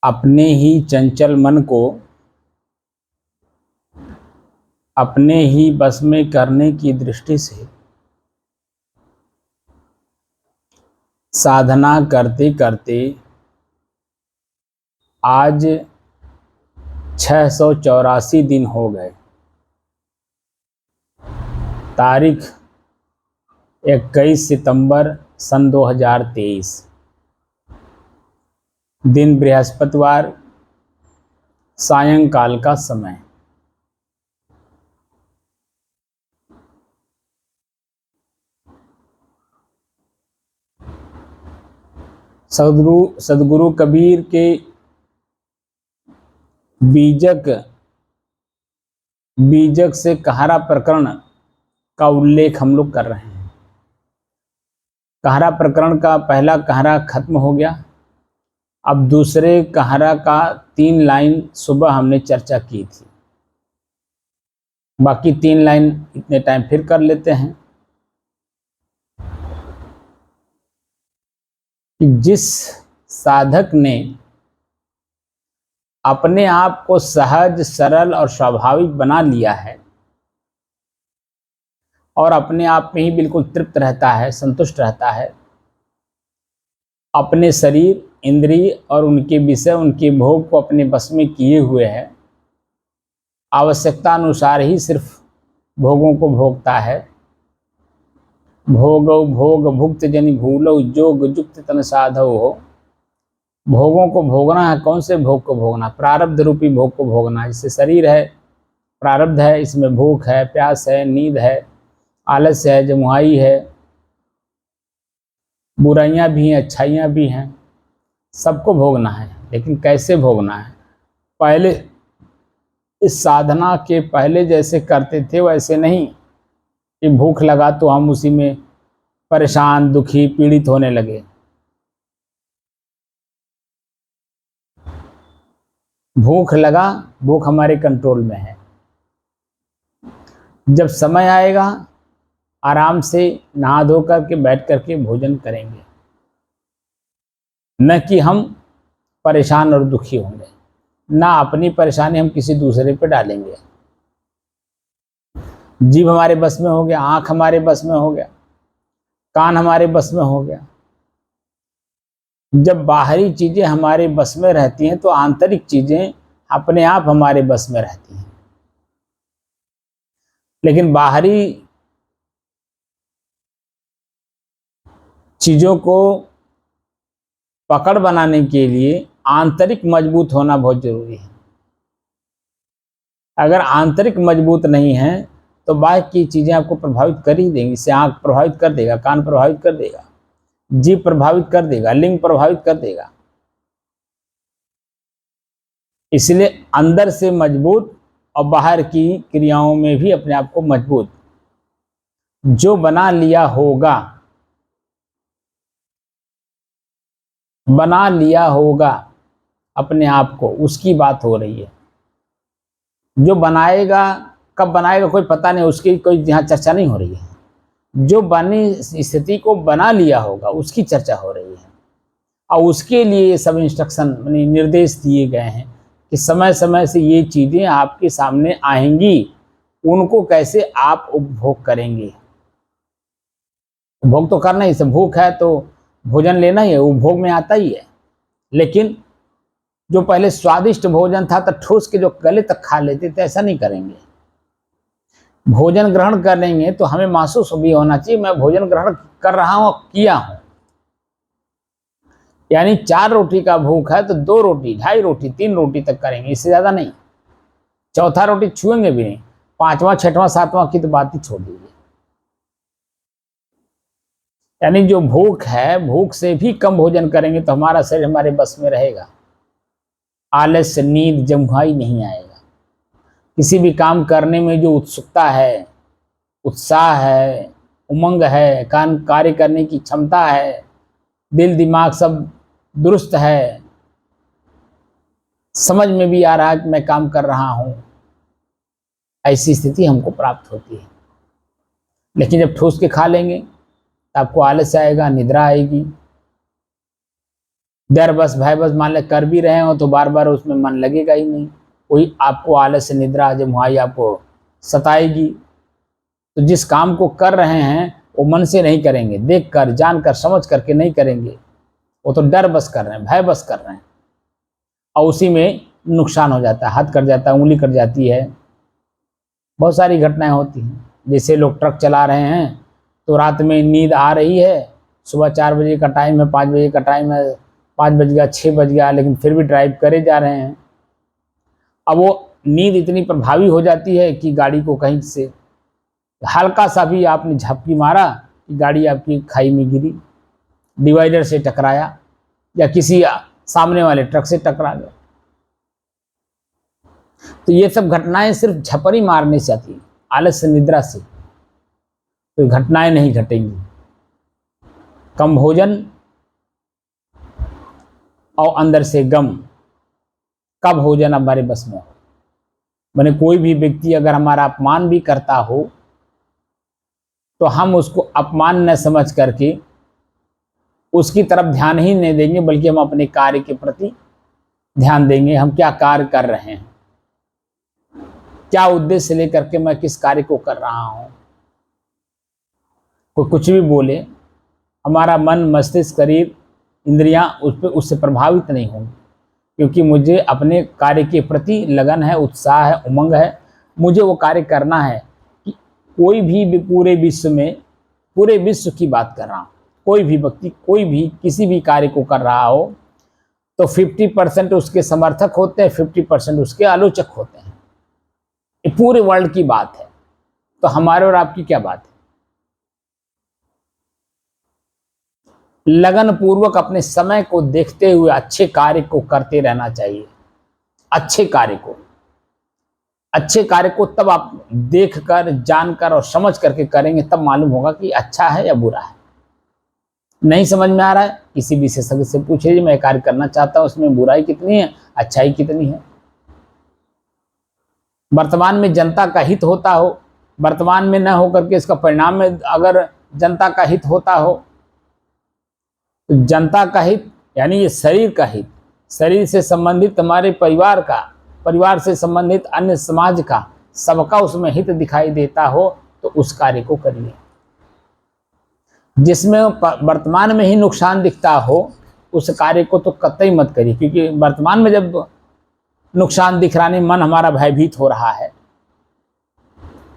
अपने ही चंचल मन को अपने ही बस में करने की दृष्टि से साधना करते करते आज 684 दिन हो गए। तारीख 21 सितंबर सन 2023, दिन बृहस्पतिवार, सायंकाल का समय। सदगुरु कबीर के बीजक से कहारा प्रकरण का उल्लेख हम लोग कर रहे हैं। कहारा प्रकरण का पहला कहारा खत्म हो गया। अब दूसरे कहारा का 3 लाइन सुबह हमने चर्चा की थी। बाकी 3 लाइन इतने टाइम फिर कर लेते हैं। जिस साधक ने अपने आप को सहज, सरल और स्वाभाविक बना लिया है और अपने आप में ही बिल्कुल तृप्त रहता है, संतुष्ट रहता है, अपने शरीर, इंद्रिय और उनके विषय, उनके भोग को अपने बस में किए हुए है, आवश्यकता अनुसार ही सिर्फ भोगों को भोगता है। भोगौ भोग भुक्त जनि भूलो, जोग जुक्त तन साधव हो। भोगों को भोगना है। कौन से भोग को भोगना? प्रारब्ध रूपी भोग को भोगना। जैसे शरीर है, प्रारब्ध है, इसमें भूख है, प्यास है, नींद है, आलस्य है, जमुहाई है, बुराइयां भी हैं, अच्छाइयां भी हैं, सबको भोगना है। लेकिन कैसे भोगना है? पहले इस साधना के पहले जैसे करते थे वैसे नहीं कि भूख लगा तो हम उसी में परेशान, दुखी, पीड़ित होने लगे। भूख लगा, भूख हमारे कंट्रोल में है। जब समय आएगा आराम से नहा धो करके बैठ करके भोजन करेंगे, न कि हम परेशान और दुखी होंगे। ना अपनी परेशानी हम किसी दूसरे पर डालेंगे। जीभ हमारे बस में हो गया, आंख हमारे बस में हो गया, कान हमारे बस में हो गया। जब बाहरी चीजें हमारे बस में रहती हैं तो आंतरिक चीजें अपने आप हमारे बस में रहती हैं। लेकिन बाहरी चीजों को पकड़ बनाने के लिए आंतरिक मजबूत होना बहुत जरूरी है। अगर आंतरिक मजबूत नहीं है तो बाहर की चीजें आपको प्रभावित कर ही देंगी। इससे आंख प्रभावित कर देगा, कान प्रभावित कर देगा, जीभ प्रभावित कर देगा, लिंग प्रभावित कर देगा। इसलिए अंदर से मजबूत और बाहर की क्रियाओं में भी अपने आप को मजबूत। जो बना लिया होगा अपने आप को, उसकी बात हो रही है। जो बनाएगा, कब बनाएगा कोई पता नहीं, उसकी कोई यहाँ चर्चा नहीं हो रही है। जो बनी स्थिति को बना लिया होगा उसकी चर्चा हो रही है। और उसके लिए ये सब इंस्ट्रक्शन, निर्देश दिए गए हैं कि समय समय से ये चीजें आपके सामने आएंगी, उनको कैसे आप उपभोग करेंगे। उपभोग तो करना ही, सब भूख है तो भोजन लेना ही है, उपभोग में आता ही है। लेकिन जो पहले स्वादिष्ट भोजन था तो ठूस के जो गले तक खा लेते थे, ऐसा नहीं करेंगे। भोजन ग्रहण करेंगे तो हमें महसूस भी होना चाहिए मैं भोजन ग्रहण कर रहा हूं, किया हूं। यानी 4 रोटी का भूख है तो 2 रोटी, 2.5 रोटी, 3 रोटी तक करेंगे, इससे ज्यादा नहीं। चौथा रोटी छुएंगे भी नहीं। 5वां, 6वां, 7वां की तो बात ही छोड़ दीजिए। यानी जो भूख है, भूख से भी कम भोजन करेंगे तो हमारा शरीर हमारे बस में रहेगा। आलस्य, नींद, जमुहाई नहीं आएगा। किसी भी काम करने में जो उत्सुकता है, उत्साह है, उमंग है, कार्य करने की क्षमता है, दिल दिमाग सब दुरुस्त है, समझ में भी आ रहा है कि मैं काम कर रहा हूं, ऐसी स्थिति हमको प्राप्त होती है। लेकिन जब ठूस के खा लेंगे तो आपको आलस आएगा, निद्रा आएगी, डर बस भय बस मान ले कर भी रहे हो तो बार बार उसमें मन लगेगा ही नहीं, वही आपको आलस्य निद्रा जमुहाई आपको सताएगी। तो जिस काम को कर रहे हैं वो मन से नहीं करेंगे, देख कर जान कर समझ करके नहीं करेंगे, वो तो डर बस कर रहे हैं, भय बस कर रहे हैं, और उसी में नुकसान हो जाता है, हाथ कट जाता है, उंगली कट जाती है। बहुत सारी घटनाएं होती हैं। जैसे लोग ट्रक चला रहे हैं तो रात में नींद आ रही है, सुबह 4 बजे का टाइम है, 5 बजे का टाइम है, 5 बज गया, 6 बज गया, लेकिन फिर भी ड्राइव करे जा रहे हैं। अब वो नींद इतनी प्रभावी हो जाती है कि गाड़ी को कहीं से हल्का सा भी आपने झपकी मारा कि गाड़ी आपकी खाई में गिरी, डिवाइडर से टकराया या किसी सामने वाले ट्रक से टकरा गया। तो ये सब घटनाएं सिर्फ झपरी मारने से आती, आलस्य निद्रा से तो घटनाएं नहीं घटेंगी। कम भोजन और अंदर से गम, कब भोजन हमारे बस में हो। मैंने कोई भी व्यक्ति अगर हमारा अपमान भी करता हो तो हम उसको अपमान न समझ करके उसकी तरफ ध्यान ही नहीं देंगे, बल्कि हम अपने कार्य के प्रति ध्यान देंगे। हम क्या कार्य कर रहे हैं, क्या उद्देश्य लेकर के मैं किस कार्य को कर रहा हूं। कोई कुछ भी बोले, हमारा मन मस्तिष्क शरीर इंद्रियां उससे प्रभावित नहीं होंगी, क्योंकि मुझे अपने कार्य के प्रति लगन है, उत्साह है, उमंग है। मुझे वो कार्य करना है कि कोई भी पूरे विश्व में, पूरे विश्व की बात कर रहा हूँ, कोई भी व्यक्ति कोई भी किसी भी कार्य को कर रहा हो तो 50% उसके समर्थक होते हैं, 50% उसके आलोचक होते हैं। ये पूरे वर्ल्ड की बात है। तो हमारे और आपकी क्या बात है? लगन पूर्वक अपने समय को देखते हुए अच्छे कार्य को करते रहना चाहिए। अच्छे कार्य को तब आप देखकर, जानकर और समझ करके करेंगे, तब मालूम होगा कि अच्छा है या बुरा है। नहीं समझ में आ रहा है, किसी विशेषज्ञ से पूछिए, मैं कार्य करना चाहता हूं, उसमें बुराई कितनी है, अच्छाई कितनी है। वर्तमान में जनता का हित होता हो, वर्तमान में न होकर के इसका परिणाम में अगर जनता का हित होता हो, तो जनता का हित यानी ये शरीर का हित, शरीर से संबंधित हमारे परिवार का, परिवार से संबंधित अन्य समाज का, सबका उसमें हित दिखाई देता हो तो उस कार्य को करिए। जिसमें वर्तमान में ही नुकसान दिखता हो उस कार्य को तो कतई मत करिए, क्योंकि वर्तमान में जब नुकसान दिख रहा नहीं, मन हमारा भयभीत हो रहा है,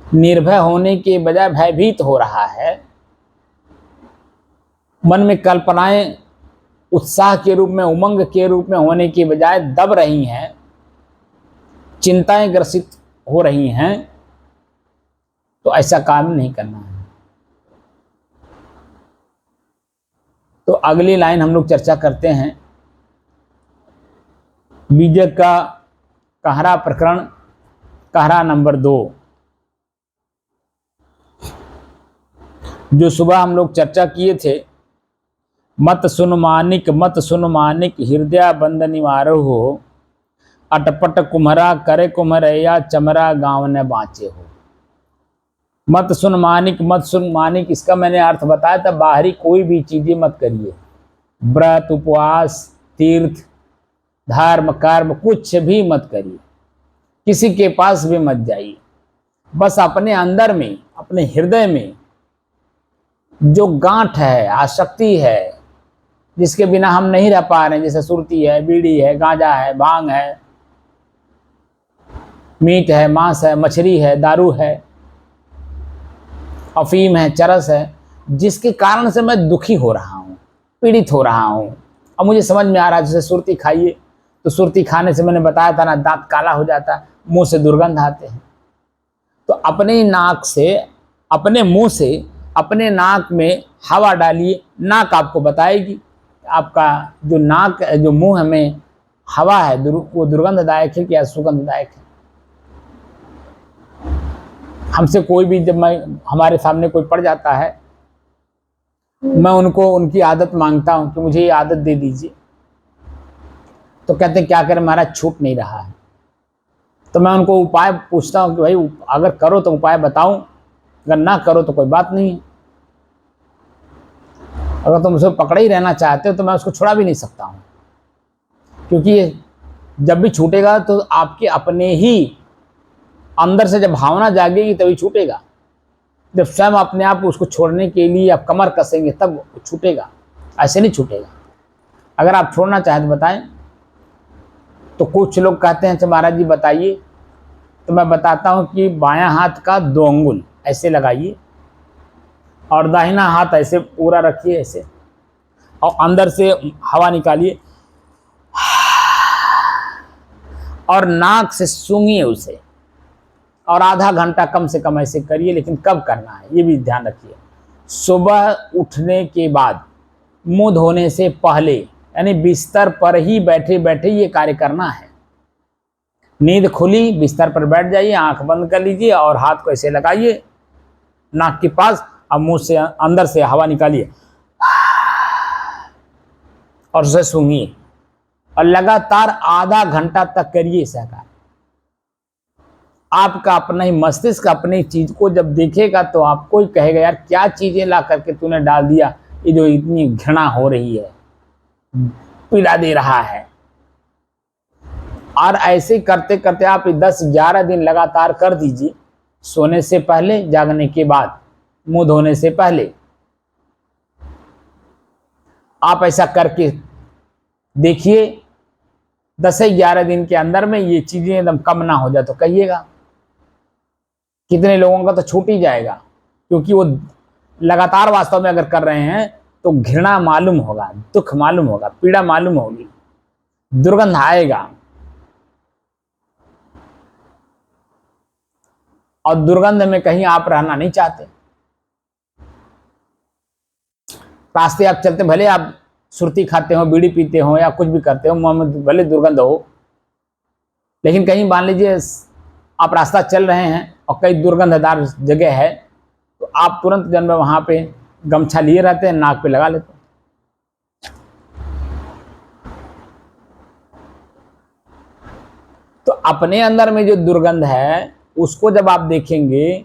निर्भय होने के बजाय भयभीत हो रहा है। मन में कल्पनाएं उत्साह के रूप में, उमंग के रूप में होने के बजाय दब रही हैं, चिंताएं ग्रसित हो रही हैं, तो ऐसा काम नहीं करना है। तो अगली लाइन हम लोग चर्चा करते हैं बीजक का कहरा प्रकरण, कहरा नंबर 2। जो सुबह हम लोग चर्चा किए थे, मत सुन मानिक हृदय बंद निवारो हो, अटपट कुम्हरा करे कुम्हरैया चमरा गांव न बाँचे हो। मत सुन मानिक, इसका मैंने अर्थ बताया था, बाहरी कोई भी चीजें मत करिए, व्रत उपवास तीर्थ धर्म कर्म कुछ भी मत करिए, किसी के पास भी मत जाइए। बस अपने अंदर में, अपने हृदय में जो गांठ है, आसक्ति है, जिसके बिना हम नहीं रह पा रहे हैं, जैसे सुरती है, बीड़ी है, गांजा है, भांग है, मीट है, मांस है, मछली है, दारू है, अफीम है, चरस है, जिसके कारण से मैं दुखी हो रहा हूँ, पीड़ित हो रहा हूँ। अब मुझे समझ में आ रहा है, जैसे सुरती खाइए तो सुरती खाने से मैंने बताया था ना, दांत काला हो जाता है, मुंह से दुर्गंध आते हैं। तो अपने नाक से, अपने मुंह से, अपने नाक में हवा डालिए, नाक आपको बताएगी आपका जो नाक, जो मुंह में हवा है वो दुर्गंधदायक है या सुगंधदायक है। हमसे कोई भी, जब हमारे सामने कोई पड़ जाता है, मैं उनको उनकी आदत मांगता हूं कि मुझे ये आदत दे दीजिए, तो कहते हैं क्या करें महाराज, छूट नहीं रहा है। तो मैं उनको उपाय पूछता हूं कि भाई अगर करो तो उपाय बताऊं, अगर ना करो तो कोई बात नहीं है। अगर तुम उसे पकड़े ही रहना चाहते हो तो मैं उसको छुड़ा भी नहीं सकता हूं। क्योंकि ये जब भी छूटेगा तो आपके अपने ही अंदर से जब भावना जागेगी तभी छूटेगा। जब स्वयं अपने आप उसको छोड़ने के लिए आप कमर कसेंगे तब छूटेगा, ऐसे नहीं छूटेगा। अगर आप छोड़ना चाहें तो बताएं। तो कुछ लोग कहते हैं अच्छा महाराज जी बताइए, तो मैं बताता हूं कि बायां हाथ का 2 अंगुल ऐसे लगाइए और दाहिना हाथ ऐसे पूरा रखिए ऐसे, और अंदर से हवा निकालिए और नाक से सूंघिए उसे, और आधा घंटा कम से कम ऐसे करिए। लेकिन कब करना है ये भी ध्यान रखिए, सुबह उठने के बाद, मुंह धोने से पहले, यानी बिस्तर पर ही बैठे बैठे ये कार्य करना है। नींद खुली, बिस्तर पर बैठ जाइए, आंख बंद कर लीजिए और हाथ को ऐसे लगाइए नाक के पास, अब मुंह से अंदर से हवा निकालिए और उसे सूंघिए, और लगातार आधा घंटा तक करिए ऐसा कार्य। आपका अपना ही मस्तिष्क अपनी चीज को जब देखेगा तो आपको ही कहेगा यार क्या चीजें ला करके तूने डाल दिया, ये जो इतनी घृणा हो रही है, पीड़ा दे रहा है। और ऐसे करते करते आप 10-11 दिन लगातार कर दीजिए, सोने से पहले, जागने के बाद, मुंह धोने से पहले। आप ऐसा करके देखिए, 10-11 दिन के अंदर में ये चीजें एकदम कम ना हो जाए तो कहिएगा। कितने लोगों का तो छूट ही जाएगा, क्योंकि वो लगातार वास्तव में अगर कर रहे हैं तो घृणा मालूम होगा, दुख मालूम होगा, पीड़ा मालूम होगी, दुर्गंध आएगा। और दुर्गंध में कहीं आप रहना नहीं चाहते। रास्ते आप चलते, भले आप सुरती खाते हो, बीड़ी पीते हो या कुछ भी करते हो, मुंह में भले दुर्गंध हो, लेकिन कहीं मान लीजिए आप रास्ता चल रहे हैं और कई दुर्गंधदार जगह है, तो आप तुरंत जन्म वहां पे गमछा लिए रहते हैं, नाक पे लगा लेते हैं। तो अपने अंदर में जो दुर्गंध है उसको जब आप देखेंगे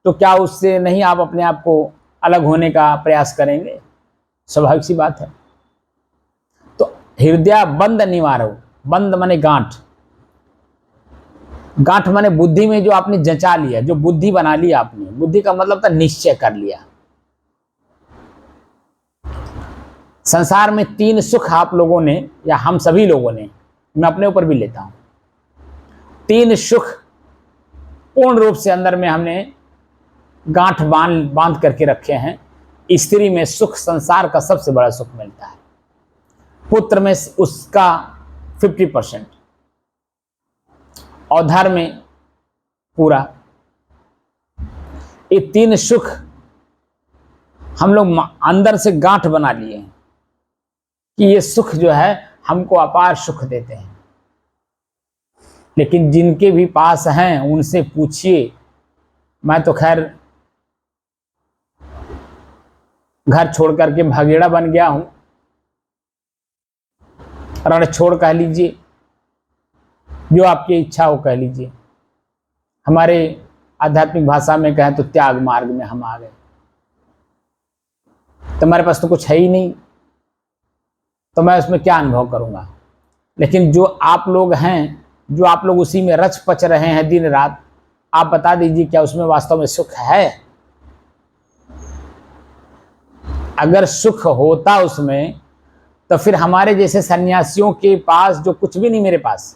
तो क्या उससे नहीं आप अपने आप को अलग होने का प्रयास करेंगे? स्वाभाविक सी बात है। तो हृदय बंद निवारो, बंद माने गांठ, गांठ माने बुद्धि में जो आपने जचा लिया, जो बुद्धि बना लिया आपने, बुद्धि का मतलब था निश्चय कर लिया। संसार में 3 सुख आप लोगों ने या हम सभी लोगों ने, मैं अपने ऊपर भी लेता हूं, 3 सुख पूर्ण रूप से अंदर में हमने गांठ बांध करके रखे हैं। स्त्री में सुख संसार का सबसे बड़ा सुख मिलता है, पुत्र में उसका 50% और धर्म में पूरा। ये 3 सुख हम लोग अंदर से गांठ बना लिए हैं कि ये सुख जो है हमको अपार सुख देते हैं। लेकिन जिनके भी पास हैं उनसे पूछिए, मैं तो खैर घर छोड़ करके भागेड़ा बन गया हूं, रण छोड़ कह लीजिए, जो आपकी इच्छा हो कह लीजिए। हमारे आध्यात्मिक भाषा में कहें तो त्याग मार्ग में हम आ गए, तो हमारे पास तो कुछ है ही नहीं, तो मैं उसमें क्या अनुभव करूंगा। लेकिन जो आप लोग हैं, जो आप लोग उसी में रच पच रहे हैं दिन रात, आप बता दीजिए क्या उसमें वास्तव में सुख है? अगर सुख होता उसमें तो फिर हमारे जैसे सन्यासियों के पास जो कुछ भी नहीं, मेरे पास,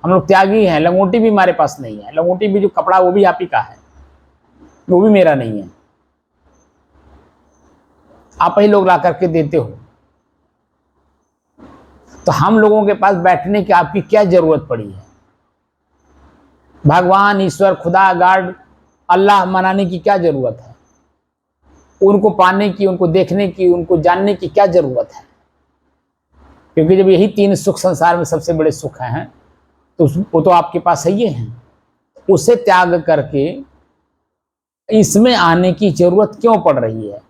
हम लोग त्यागी हैं, लंगोटी भी हमारे पास नहीं है, लंगोटी भी जो कपड़ा वो भी आप ही का है, वो भी मेरा नहीं है, आप ही लोग ला करके देते हो। तो हम लोगों के पास बैठने की आपकी क्या जरूरत पड़ी है? भगवान, ईश्वर, खुदा, गॉड, अल्लाह मनाने की क्या जरूरत है? उनको पाने की, उनको देखने की, उनको जानने की क्या जरूरत है? क्योंकि जब यही 3 सुख संसार में सबसे बड़े सुख हैं तो वो तो आपके पास है ही हैं। उसे त्याग करके इसमें आने की जरूरत क्यों पड़ रही है?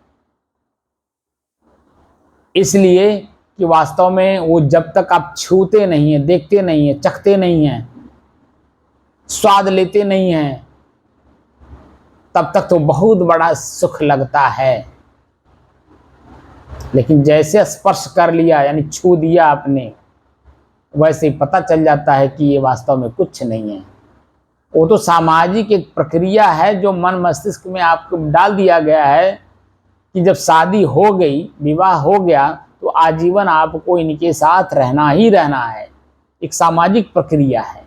इसलिए कि वास्तव में वो जब तक आप छूते नहीं हैं, देखते नहीं हैं, चखते नहीं हैं, स्वाद लेते नहीं हैं, तब तक तो बहुत बड़ा सुख लगता है। लेकिन जैसे स्पर्श कर लिया, यानी छू दिया आपने, वैसे ही पता चल जाता है कि ये वास्तव में कुछ नहीं है। वो तो सामाजिक एक प्रक्रिया है जो मन मस्तिष्क में आपको डाल दिया गया है कि जब शादी हो गई, विवाह हो गया, तो आजीवन आपको इनके साथ रहना ही रहना है। एक सामाजिक प्रक्रिया है।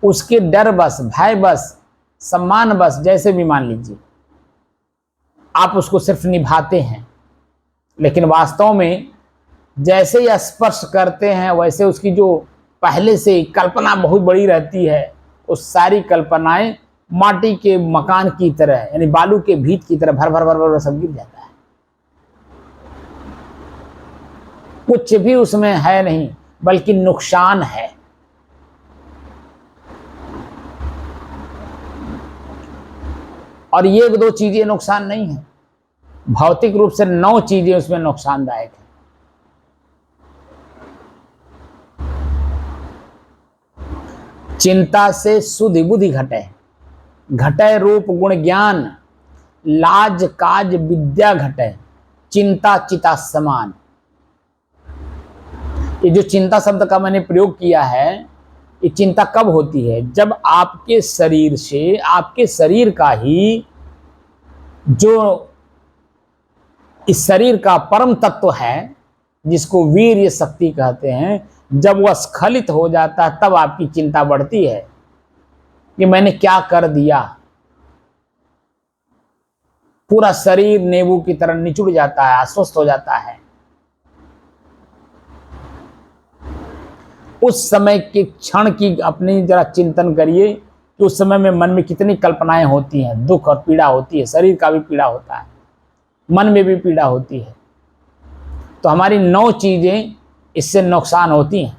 उसके डर बस, भय बस, सम्मान बस, जैसे भी मान लीजिए, आप उसको सिर्फ निभाते हैं। लेकिन वास्तव में जैसे ही स्पर्श करते हैं वैसे उसकी जो पहले से कल्पना बहुत बड़ी रहती है, उस सारी कल्पनाएं माटी के मकान की तरह, यानी बालू के भीत की तरह भर भर भर भर सब गिर जाता है। कुछ भी उसमें है नहीं, बल्कि नुकसान है। और ये 2 चीजें नुकसान नहीं है, भौतिक रूप से 9 चीजें उसमें नुकसानदायक है। चिंता से सुधि बुद्धि घटे, घटे रूप गुण ज्ञान, लाज काज विद्या घटे, चिंता चिता समान। ये जो चिंता शब्द का मैंने प्रयोग किया है, ये चिंता कब होती है? जब आपके शरीर से, आपके शरीर का ही जो इस शरीर का परम तत्व है, जिसको वीर्य शक्ति कहते हैं, जब वह स्खलित हो जाता है तब आपकी चिंता बढ़ती है कि मैंने क्या कर दिया। पूरा शरीर नींबू की तरह निचुड़ जाता है, अस्वस्थ हो जाता है। उस समय के क्षण की अपनी जरा चिंतन करिए कि उस समय में मन में कितनी कल्पनाएं होती हैं, दुख और पीड़ा होती है, शरीर का भी पीड़ा होता है, मन में भी पीड़ा होती है। तो हमारी 9 चीजें इससे नुकसान होती हैं,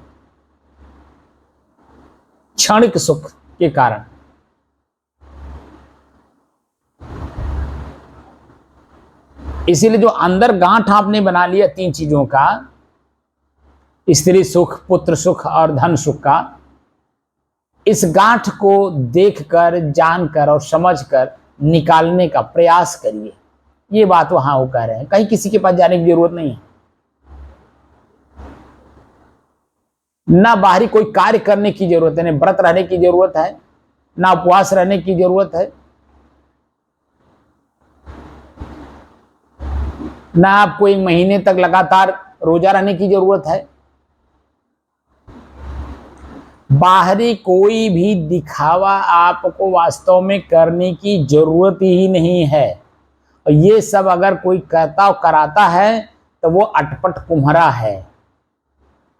क्षणिक सुख के कारण। इसीलिए जो अंदर गांठ आपने बना लिया 3 चीजों का, स्त्री सुख, पुत्र सुख और धन सुख का, इस गांठ को देखकर, जानकर और समझकर निकालने का प्रयास करिए। ये बात वहां वो कह रहे हैं। कहीं किसी के पास जाने की जरूरत नहीं है, ना बाहरी कोई कार्य करने की जरूरत है, ना व्रत रहने की जरूरत है, ना उपवास रहने की जरूरत है, ना आपको 1 महीने तक लगातार रोजा रहने की जरूरत है। बाहरी कोई भी दिखावा आपको वास्तव में करने की जरूरत ही नहीं है। और ये सब अगर कोई कहता और कराता है तो वो अटपट कुम्हारा है,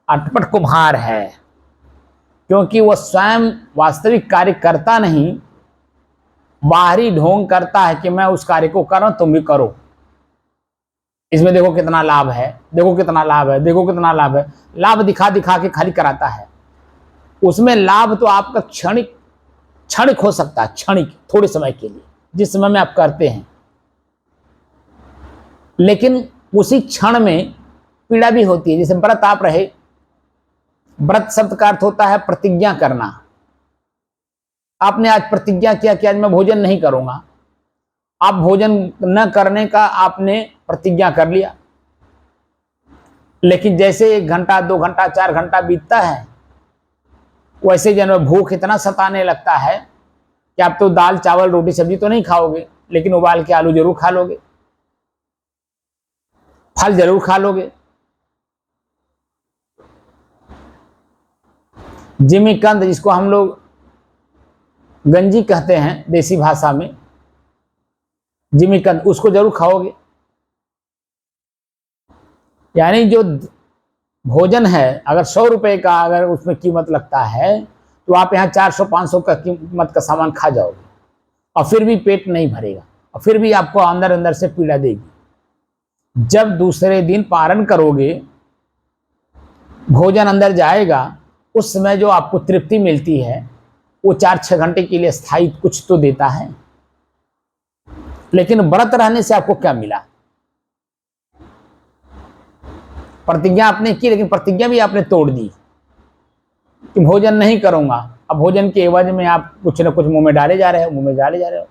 अटपट कुम्हार है, क्योंकि वो स्वयं वास्तविक कार्य करता नहीं, बाहरी ढोंग करता है कि मैं उस कार्य को कर रहा हूं, तुम भी करो, इसमें देखो कितना लाभ है, देखो कितना लाभ है, देखो कितना लाभ है। लाभ दिखा दिखा के खाली कराता है। उसमें लाभ तो आपका क्षणिक क्षणिक हो सकता है, क्षणिक, थोड़े समय के लिए, जिस समय में आप करते हैं। लेकिन उसी क्षण में पीड़ा भी होती है। जैसे व्रत आप रहे, व्रत शब्द का अर्थ होता है प्रतिज्ञा करना। आपने आज प्रतिज्ञा किया कि आज मैं भोजन नहीं करूंगा। आप भोजन न करने का आपने प्रतिज्ञा कर लिया, लेकिन जैसे 1 घंटा, 2 घंटा, 4 घंटा बीतता है, वैसे जन भूख इतना सताने लगता है कि आप तो दाल चावल रोटी सब्जी तो नहीं खाओगे, लेकिन उबाल के आलू जरूर खा लोगे, फल जरूर खा लोगे। जिमीकंद, जिसको हम लोग गंजी कहते हैं देसी भाषा में, जिमीकंद, उसको जरूर खाओगे। यानी जो भोजन है, अगर 100 रुपए का अगर उसमें कीमत लगता है, तो आप यहाँ 400-500 का कीमत का सामान खा जाओगे, और फिर भी पेट नहीं भरेगा, और फिर भी आपको अंदर अंदर से पीड़ा देगी। जब दूसरे दिन पारण करोगे, भोजन अंदर जाएगा, उस समय जो आपको तृप्ति मिलती है वो 4-6 घंटे के लिए स्थायी कुछ तो देता है। लेकिन व्रत रहने से आपको क्या मिला? प्रतिज्ञा आपने की, लेकिन प्रतिज्ञा भी आपने तोड़ दी कि भोजन नहीं करूंगा। अब भोजन के एवज में आप कुछ न कुछ मुंह में डाले जा रहे हो, मुंह में डाले जा रहे हो।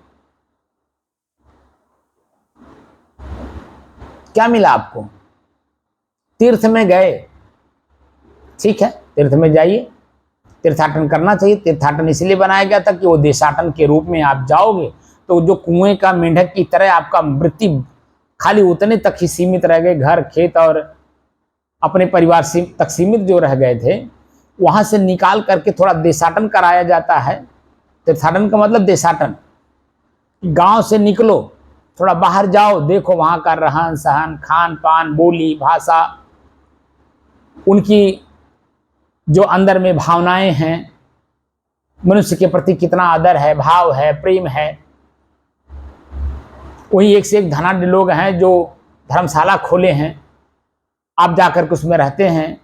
क्या मिला आपको? तीर्थ में गए, ठीक है, तीर्थ में जाइए, तीर्थाटन करना चाहिए। तीर्थाटन इसलिए बनाया गया था कि वो देशाटन के रूप में आप जाओगे तो जो कुएं का मेंढक की तरह आपका वृत्ति खाली उतने तक ही सीमित रह गए, घर खेत और अपने परिवार तक सीमित जो रह गए थे, वहां से निकाल करके थोड़ा देशाटन कराया जाता है। तीर्थाटन का मतलब देशाटन, गांव से निकलो, थोड़ा बाहर जाओ, देखो वहां का रहन सहन, खान पान, बोली भाषा, उनकी जो अंदर में भावनाएं हैं, मनुष्य के प्रति कितना आदर है, भाव है, प्रेम है। वही एक से एक धनाढ्य लोग हैं जो धर्मशाला खोले हैं, आप जाकर के उसमें रहते हैं।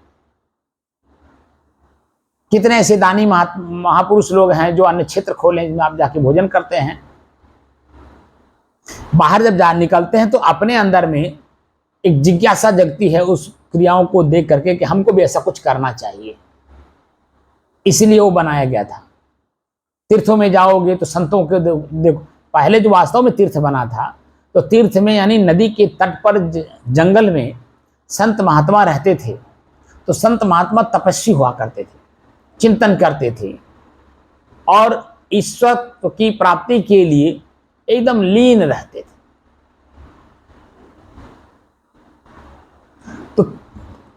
कितने ऐसे दानी महापुरुष लोग हैं जो अन्य क्षेत्र खोले जिसमें आप जाके भोजन करते हैं। बाहर जब जा निकलते हैं तो अपने अंदर में एक जिज्ञासा जगती है उस क्रियाओं को देख करके कि हमको भी ऐसा कुछ करना चाहिए, इसलिए वो बनाया गया था। तीर्थों में जाओगे तो संतों के देखो, पहले जो वास्तव में तीर्थ बना था तो तीर्थ में यानी नदी के तट पर जंगल में संत महात्मा रहते थे। तो संत महात्मा तपस्वी हुआ करते थे, चिंतन करते थे और ईश्वर की प्राप्ति के लिए एकदम लीन रहते थे। तो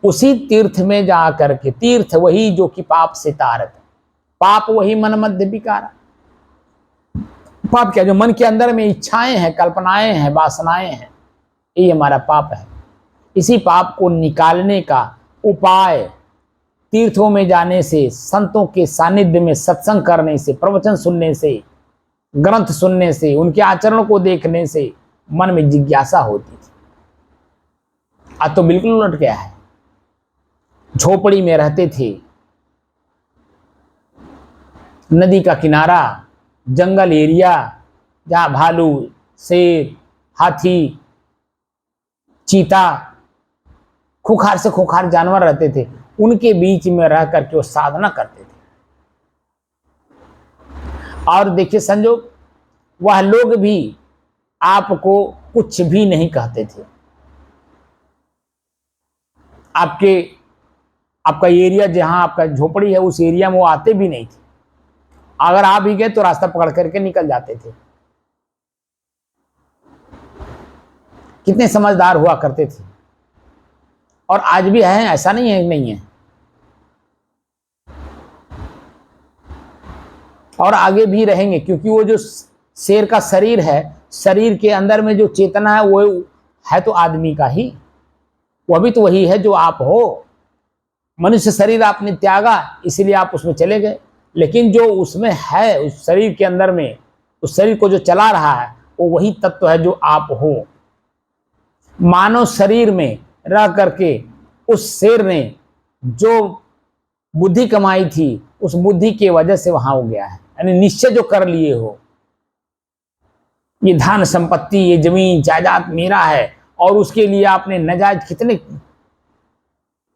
उसी तीर्थ में जाकर के, तीर्थ वही जो कि पाप से तारत, पाप वही मन मध्य विकारा। पाप क्या, जो मन के अंदर में इच्छाएं हैं, कल्पनाएं हैं, वासनाएं हैं, ये हमारा पाप है। इसी पाप को निकालने का उपाय तीर्थों में जाने से, संतों के सानिध्य में सत्संग करने से, प्रवचन सुनने से, ग्रंथ सुनने से, उनके आचरण को देखने से मन में जिज्ञासा होती थी। आज तो बिल्कुल उलट गया है। झोपड़ी में रहते थे, नदी का किनारा, जंगल एरिया जहां भालू, शेर, हाथी, चीता, खूंखार से खूंखार जानवर रहते थे, उनके बीच में रह करके वो साधना करते थे। और देखिए संजोग, वह लोग भी आपको कुछ भी नहीं कहते थे। आपका एरिया जहां आपका झोपड़ी है उस एरिया में वो आते भी नहीं थे। अगर आ भी गए तो रास्ता पकड़ करके निकल जाते थे। कितने समझदार हुआ करते थे। और आज भी हैं, ऐसा नहीं है नहीं है, और आगे भी रहेंगे, क्योंकि वो जो शेर का शरीर है, शरीर के अंदर में जो चेतना है वो है तो आदमी का ही, वह भी तो वही है जो आप हो। मनुष्य शरीर आपने त्यागा इसलिए आप उसमें चले गए, लेकिन जो उसमें है, उस शरीर के अंदर में, उस शरीर को जो चला रहा है वो वही तत्व है जो आप हो। मानव शरीर में रह करके उस शेर ने जो बुद्धि कमाई थी, उस बुद्धि की वजह से वहां हो गया है। यानी निश्चय जो कर लिए हो, ये धन संपत्ति, ये जमीन जायदाद मेरा है, और उसके लिए आपने नाजायज कितने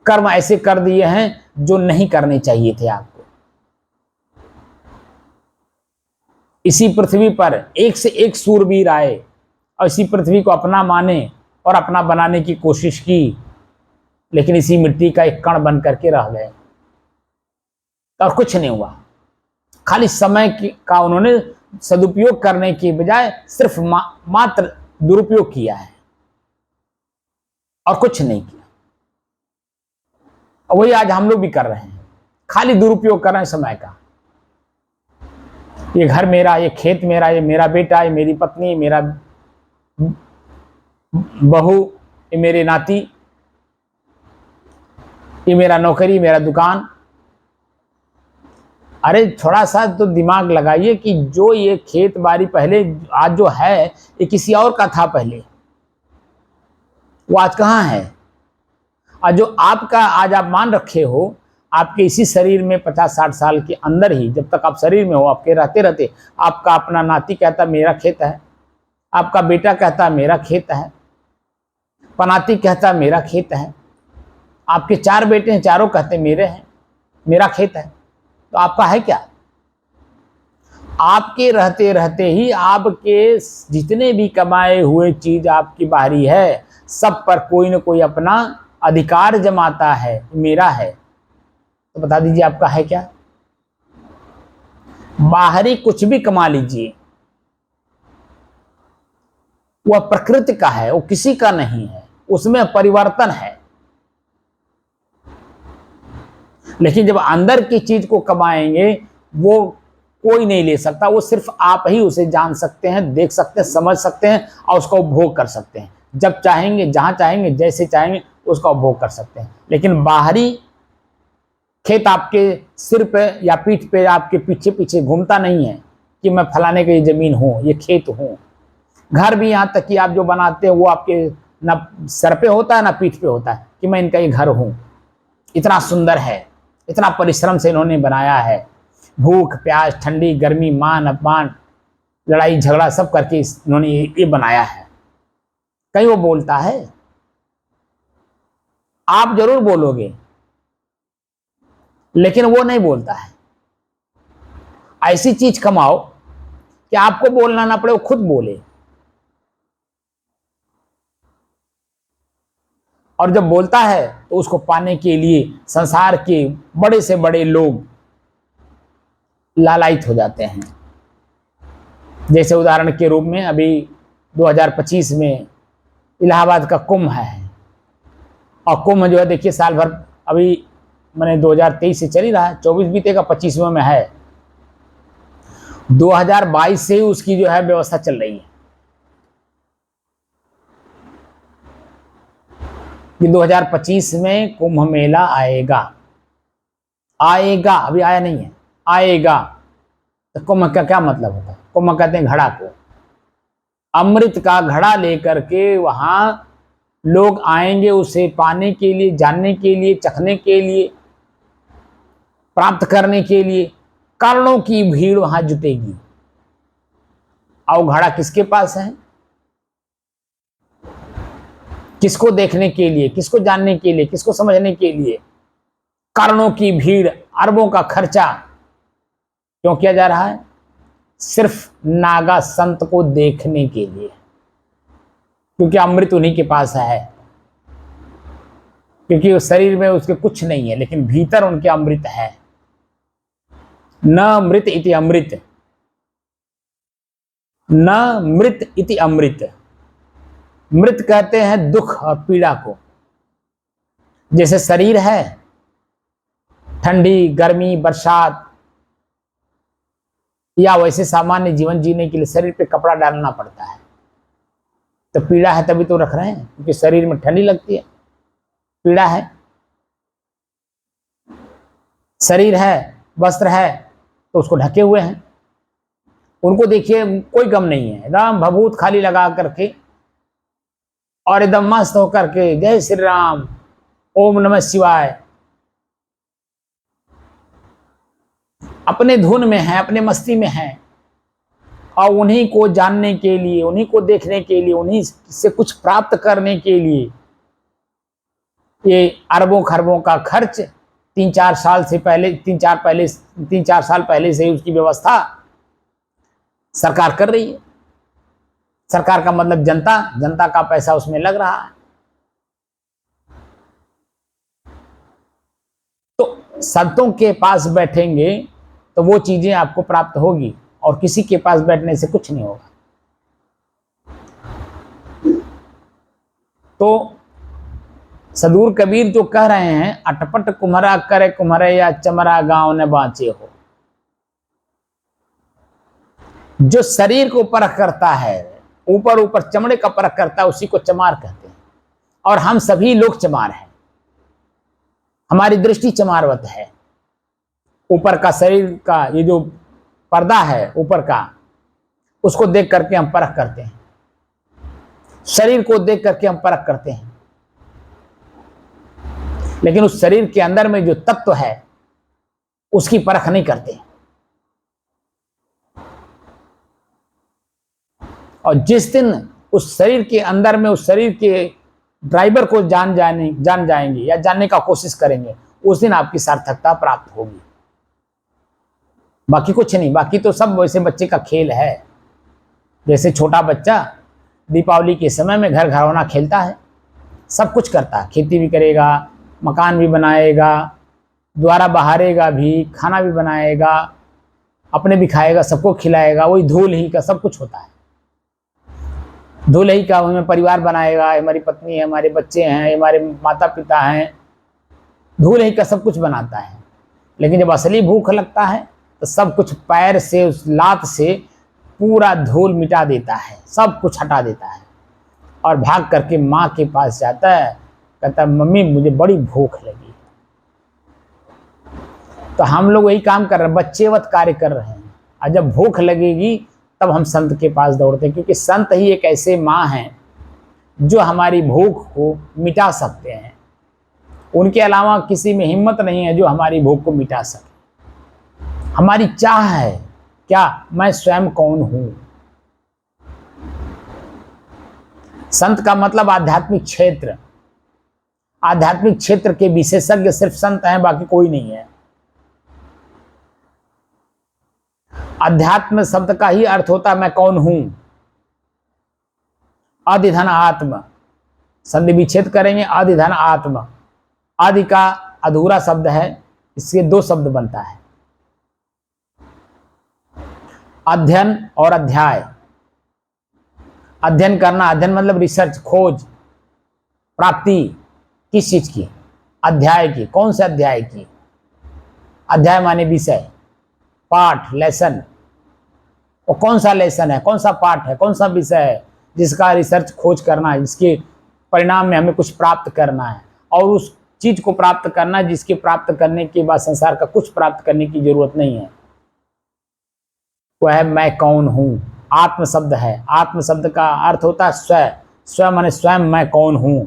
कर्म ऐसे कर दिए हैं जो नहीं करने चाहिए थे आपको। इसी पृथ्वी पर एक से एक सूरवीर आए और इसी पृथ्वी को अपना माने और अपना बनाने की कोशिश की, लेकिन इसी मिट्टी का एक कण बन करके रह गए और कुछ नहीं हुआ। खाली समय का उन्होंने सदुपयोग करने की बजाय सिर्फ मात्र दुरुपयोग किया है और कुछ नहीं किया। और वही आज हम लोग भी कर रहे हैं, खाली दुरुपयोग कर रहे हैं समय का। ये घर मेरा, ये खेत मेरा, ये मेरा बेटा, ये मेरी पत्नी, मेरा बहू, ये मेरे नाती, ये मेरा नौकरी, मेरा दुकान। अरे थोड़ा सा तो दिमाग लगाइए कि जो ये खेत बाड़ी पहले आज जो है ये किसी और का था पहले, वो आज कहाँ है। और जो आपका आज आप मान रखे हो, आपके इसी शरीर में 50-60 साल के अंदर ही, जब तक आप शरीर में हो, आपके रहते रहते आपका अपना नाती कहता मेरा खेत है, आपका बेटा कहता मेरा खेत है, पनाती कहता मेरा खेत है, आपके 4 बेटे हैं, चारों कहते मेरे हैं, मेरा खेत है। तो आपका है क्या? आपके रहते रहते ही आपके जितने भी कमाए हुए चीज आपकी बाहरी है, सब पर कोई न कोई अपना अधिकार जमाता है, मेरा है। तो बता दीजिए आपका है क्या? बाहरी कुछ भी कमा लीजिए, वह प्रकृति का है, वो किसी का नहीं है, उसमें परिवर्तन है। लेकिन जब अंदर की चीज को कमाएंगे, वो कोई नहीं ले सकता, वो सिर्फ आप ही उसे जान सकते हैं, देख सकते हैं, समझ सकते हैं और उसका उपभोग कर सकते हैं। जब चाहेंगे, जहां चाहेंगे, जैसे चाहेंगे उसका उपभोग कर सकते हैं। लेकिन बाहरी खेत आपके सिर पे या पीठ पे, आपके पीछे पीछे घूमता नहीं है कि मैं फलाने की जमीन हूं, ये खेत हूं। घर भी यहां तक कि आप जो बनाते हैं वो आपके ना सर पे होता है ना पीठ पे होता है कि मैं इनका ये घर हूं। इतना सुंदर है, इतना परिश्रम से इन्होंने बनाया है, भूख प्यास ठंडी गर्मी मान अपमान लड़ाई झगड़ा सब करके इन्होंने ये बनाया है। कहीं वो बोलता है? आप जरूर बोलोगे, लेकिन वो नहीं बोलता है। ऐसी चीज कमाओ कि आपको बोलना ना पड़े, वो खुद बोले। और जब बोलता है तो उसको पाने के लिए संसार के बड़े से बड़े लोग लालायित हो जाते हैं। जैसे उदाहरण के रूप में अभी 2025 में इलाहाबाद का कुंभ है, और कुंभ जो है देखिए साल भर, अभी मैंने 2023 से चल ही रहा है, 24 बीतेगा 25वें में है। 2022 से ही उसकी जो है व्यवस्था चल रही है कि 2025 में कुंभ मेला आएगा। आएगा, अभी आया नहीं है, आएगा। तो कुंभ का क्या मतलब होता है? कुंभ कहते हैं घड़ा को। अमृत का घड़ा लेकर के वहां लोग आएंगे, उसे पाने के लिए, जानने के लिए, चखने के लिए, प्राप्त करने के लिए करोड़ों की भीड़ वहां जुटेगी। और घड़ा किसके पास है? किसको देखने के लिए, किसको जानने के लिए, किसको समझने के लिए? करोड़ों की भीड़, अरबों का खर्चा क्यों किया जा रहा है? सिर्फ नागा संत को देखने के लिए, क्योंकि अमृत उन्हीं के पास है। क्योंकि उस शरीर में उसके कुछ नहीं है, लेकिन भीतर उनके अमृत है। न मृत इति अमृत, न मृत इति अमृत। मृत कहते हैं दुख और पीड़ा को। जैसे शरीर है, ठंडी गर्मी बरसात या वैसे सामान्य जीवन जीने के लिए शरीर पे कपड़ा डालना पड़ता है, तो पीड़ा है तभी तो रख रहे हैं, क्योंकि शरीर में ठंडी लगती है, पीड़ा है। शरीर है, वस्त्र है, तो उसको ढके हुए हैं। उनको देखिए कोई गम नहीं है, राम भभूत खाली लगा करके और एकदम मस्त होकर के जय श्री राम, ओम नमः शिवाय, अपने धुन में है, अपने मस्ती में है। और उन्हीं को जानने के लिए, उन्हीं को देखने के लिए, उन्हीं से कुछ प्राप्त करने के लिए ये अरबों खरबों का खर्च 3-4 साल से पहले, 3-4 साल पहले से ही उसकी व्यवस्था सरकार कर रही है। सरकार का मतलब जनता, जनता का पैसा उसमें लग रहा है। तो संतों के पास बैठेंगे तो वो चीजें आपको प्राप्त होगी, और किसी के पास बैठने से कुछ नहीं होगा। तो सदूर कबीर जो कह रहे हैं, अटपट कुम्हरा करे कुम्हरे या चमरा गांव ने बाँचे हो। जो शरीर को परख करता है, ऊपर ऊपर चमड़े का परख करता है, उसी को चमार कहते हैं। और हम सभी लोग चमार हैं, हमारी दृष्टि चमारवत है। ऊपर का शरीर का ये जो पर्दा है ऊपर का, उसको देख करके हम परख करते हैं, शरीर को देख करके हम परख करते हैं। लेकिन उस शरीर के अंदर में जो तत्व है उसकी परख नहीं करते। और जिस दिन उस शरीर के अंदर में उस शरीर के ड्राइवर को जान जाएंगे या जानने का कोशिश करेंगे, उस दिन आपकी सार्थकता प्राप्त होगी। बाकी कुछ नहीं, बाकी तो सब वैसे बच्चे का खेल है। जैसे छोटा बच्चा दीपावली के समय में घर घरौना खेलता है, सब कुछ करता है, खेती भी करेगा, मकान भी बनाएगा, द्वारा बहारेगा भी, खाना भी बनाएगा, अपने भी खाएगा, सबको खिलाएगा, वही धूल ही का सब कुछ होता है। धूल ही का हमें परिवार बनाएगा, हमारी पत्नी है, हमारे बच्चे हैं, हमारे माता पिता हैं, धूल ही का सब कुछ बनाता है। लेकिन जब असली भूख लगता है तो सब कुछ पैर से, उस लात से पूरा धूल मिटा देता है, सब कुछ हटा देता है और भाग करके माँ के पास जाता है, कहता है मम्मी मुझे बड़ी भूख लगी। तो हम लोग वही काम कर रहे हैं, बच्चेवत कार्य कर रहे हैं। और जब भूख लगेगी तब हम संत के पास दौड़ते हैं, क्योंकि संत ही एक ऐसे माँ हैं जो हमारी भूख को मिटा सकते हैं। उनके अलावा किसी में हिम्मत नहीं है जो हमारी भूख को मिटा सके। हमारी चाह है क्या, मैं स्वयं कौन हूं। संत का मतलब आध्यात्मिक क्षेत्र। आध्यात्मिक क्षेत्र के विशेषज्ञ सिर्फ संत हैं, बाकी कोई नहीं है। अध्यात्म शब्द का ही अर्थ होता है मैं कौन हूं। आदिधन आत्म, संधि विच्छेद करेंगे, आदिधन आत्म। आदि का अधूरा शब्द है, इससे दो शब्द बनता है, अध्ययन और अध्याय। अध्ययन करना, अध्ययन मतलब रिसर्च, खोज, प्राप्ति किस चीज की, अध्याय की। कौन से अध्याय की? अध्याय माने विषय, पाठ, लेसन। और कौन सा लेसन है, कौन सा पाठ है, कौन सा विषय है जिसका रिसर्च, खोज करना है, जिसके परिणाम में हमें कुछ प्राप्त करना है। और उस चीज को प्राप्त करना जिसके प्राप्त करने के बाद संसार का कुछ प्राप्त करने की जरूरत नहीं है, वह है मैं कौन हूं। आत्म शब्द है। आत्म शब्द का अर्थ होता है स्वयं। स्वयं माने स्वयं मैं कौन हूं।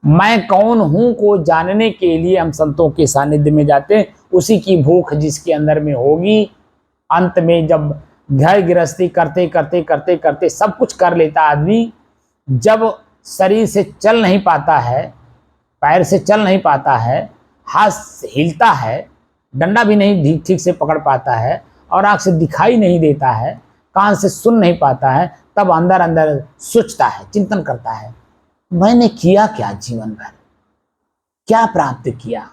मैं कौन हूं को जानने के लिए हम संतों के सानिध्य में जाते हैं। उसी की भूख जिसके अंदर में होगी, अंत में जब घर गृहस्थी करते करते करते करते सब कुछ कर लेता आदमी, जब शरीर से चल नहीं पाता है, पैर से चल नहीं पाता है, हाथ हिलता है, डंडा भी नहीं ठीक से पकड़ पाता है, और आंख से दिखाई नहीं देता है, कान से सुन नहीं पाता है, तब अंदर अंदर सोचता है, चिंतन करता है, मैंने किया क्या जीवन भर, क्या प्राप्त किया,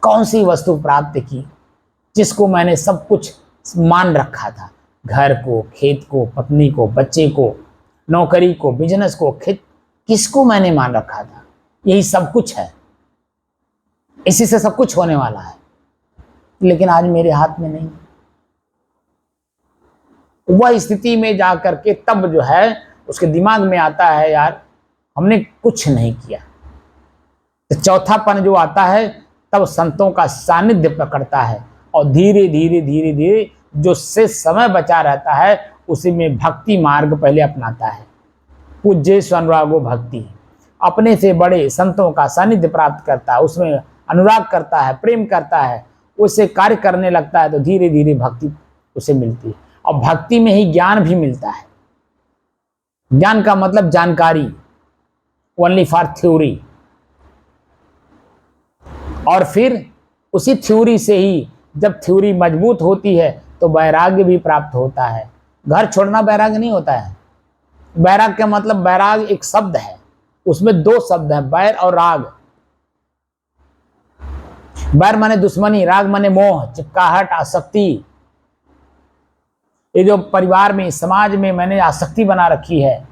कौन सी वस्तु प्राप्त की जिसको मैंने सब कुछ मान रखा था। घर को, खेत को, पत्नी को, बच्चे को, नौकरी को, बिजनेस को, किसको मैंने मान रखा था। यही सब कुछ है, इसी से सब कुछ होने वाला है, लेकिन आज मेरे हाथ में नहीं। वह स्थिति में जा करके तब जो है उसके दिमाग में आता है, यार हमने कुछ नहीं किया। तो चौथापन जो आता है तब संतों का सानिध्य पकड़ता है, और धीरे धीरे धीरे धीरे जो से समय बचा रहता है उसी में भक्ति मार्ग पहले अपनाता है। पूज्य अनुरागो भक्ति, अपने से बड़े संतों का सानिध्य प्राप्त करता है, उसमें अनुराग करता है, प्रेम करता है, उससे कार्य करने लगता है, तो धीरे धीरे भक्ति उसे मिलती है। और भक्ति में ही ज्ञान भी मिलता है। ज्ञान का मतलब जानकारी, ओनली फॉर थ्योरी। और फिर उसी थ्योरी से ही जब थ्योरी मजबूत होती है तो वैराग्य भी प्राप्त होता है। घर छोड़ना वैराग्य नहीं होता है। वैराग्य का मतलब, वैराग एक शब्द है, उसमें दो शब्द हैं, वैर और राग। वैर माने दुश्मनी, राग माने मोह, चिपकाहट, आसक्ति। ये जो परिवार में, समाज में मैंने आसक्ति बना रखी है,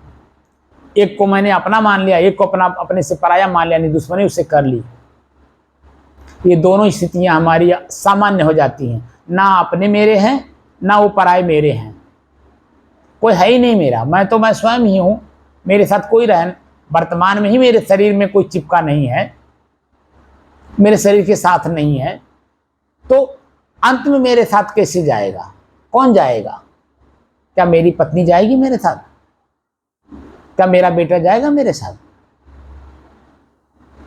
एक को मैंने अपना मान लिया, एक को अपने से पराया मान लिया, नहीं दुश्मनी उससे कर ली। ये दोनों स्थितियां हमारी सामान्य हो जाती हैं। ना अपने मेरे हैं, ना वो पराये मेरे हैं। कोई है ही नहीं मेरा, मैं स्वयं ही हूं। मेरे साथ कोई रहन, वर्तमान में ही मेरे शरीर में कोई चिपका नहीं है, मेरे शरीर के साथ नहीं है, तो अंत में मेरे साथ कैसे जाएगा? कौन जाएगा? क्या मेरी पत्नी जाएगी मेरे साथ? क्या मेरा बेटा जाएगा मेरे साथ?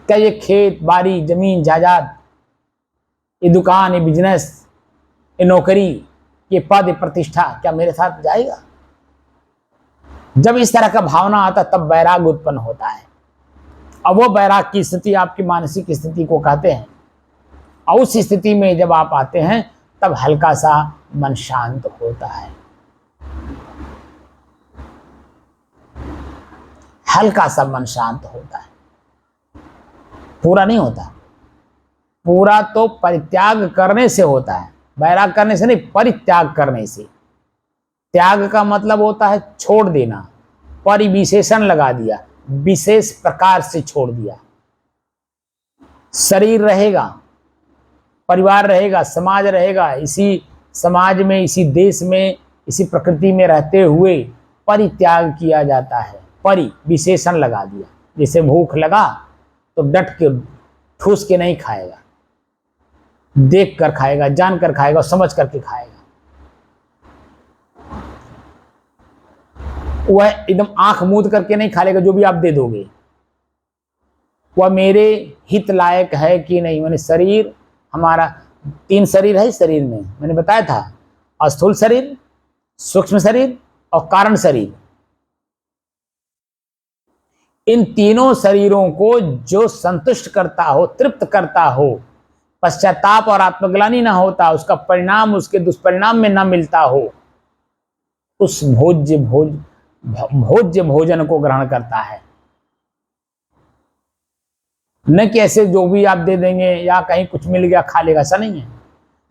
क्या ये खेत बाड़ी, जमीन जायदाद, ये दुकान, ये बिजनेस, ये नौकरी, ये पद, ये प्रतिष्ठा, क्या मेरे साथ जाएगा? जब इस तरह का भावना आता तब वैराग उत्पन्न होता है। अब वो वैराग की स्थिति आपकी मानसिक स्थिति को कहते हैं। और उस स्थिति में जब आप आते हैं तब हल्का सा मन शांत होता है, हल्का सा मन शांत होता है, पूरा नहीं होता। पूरा तो परित्याग करने से होता है, वैराग करने से नहीं, परित्याग करने से। त्याग का मतलब होता है छोड़ देना, परिविशेषण लगा दिया, विशेष प्रकार से छोड़ दिया। शरीर रहेगा, परिवार रहेगा, समाज रहेगा, इसी समाज में, इसी देश में, इसी प्रकृति में रहते हुए परित्याग किया जाता है। परि विशेषण लगा दिया। जैसे भूख लगा तो डट के ठूस के नहीं खाएगा, देख कर खाएगा, जान कर खाएगा, समझ करके खाएगा। वह एकदम आंख मूंद करके नहीं खा लेगा जो भी आप दे दोगे। वह मेरे हित लायक है कि नहीं। मैंने शरीर, हमारा 3 शरीर है शरीर में, मैंने बताया था, स्थूल शरीर, सूक्ष्म शरीर और कारण शरीर। इन तीनों शरीरों को जो संतुष्ट करता हो, तृप्त करता हो, पश्चाताप और आत्मग्लानि ना होता, उसका परिणाम उसके दुष्परिणाम में ना मिलता हो, उस भोज्य भोजन को ग्रहण करता है। न कि ऐसे जो भी आप दे देंगे या कहीं कुछ मिल गया खा लेगा, ऐसा नहीं है।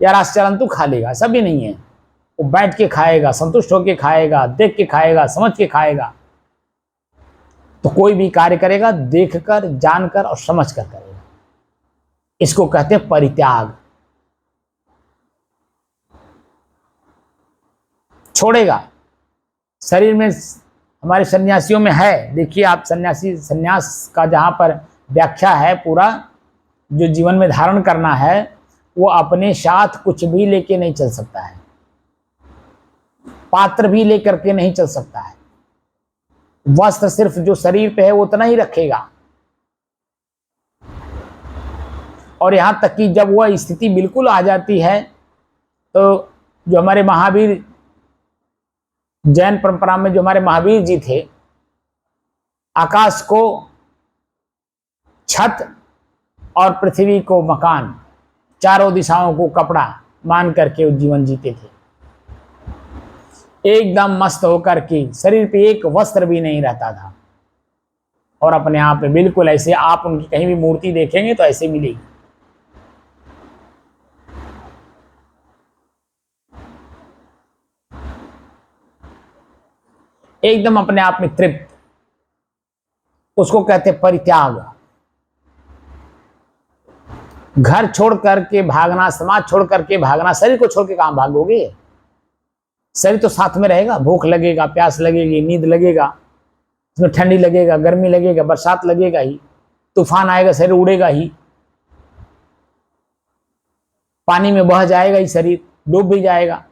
या राष्ट्रंतु खा लेगा, ऐसा भी नहीं है। वो बैठ के खाएगा, संतुष्ट होके खाएगा, देख के खाएगा, समझ के खाएगा। तो कोई भी कार्य करेगा देखकर, जानकर और समझकर करेगा। इसको कहते हैं परित्याग। छोड़ेगा। शरीर में हमारे सन्यासियों में है, देखिए आप, सन्यासी, सन्यास का जहां पर व्याख्या है पूरा, जो जीवन में धारण करना है, वो अपने साथ कुछ भी लेके नहीं चल सकता है, पात्र भी लेकर के नहीं चल सकता है। वस्त्र सिर्फ जो शरीर पे है वो उतना ही रखेगा। और यहां तक कि जब वह स्थिति बिल्कुल आ जाती है तो जो हमारे महावीर, जैन परंपरा में जो हमारे महावीर जी थे, आकाश को छत और पृथ्वी को मकान, चारों दिशाओं को कपड़ा मान करके जीवन जीते थे। एकदम मस्त होकर के, शरीर पे एक वस्त्र भी नहीं रहता था। और अपने आप में बिल्कुल ऐसे, आप उनकी कहीं भी मूर्ति देखेंगे तो ऐसे मिलेगी। एकदम अपने आप में तृप्त, उसको कहते परित्याग। घर छोड़ करके भागना, समाज छोड़ करके भागना, शरीर को छोड़ के कहां भागोगे? शरीर तो साथ में रहेगा। भूख लगेगा, प्यास लगेगी, नींद लगेगा, इसमें ठंडी लगेगा, गर्मी लगेगा, बरसात लगेगा ही, तूफान आएगा, शरीर उड़ेगा ही, पानी में बह जाएगा ही, शरीर डूब भी जाएगा,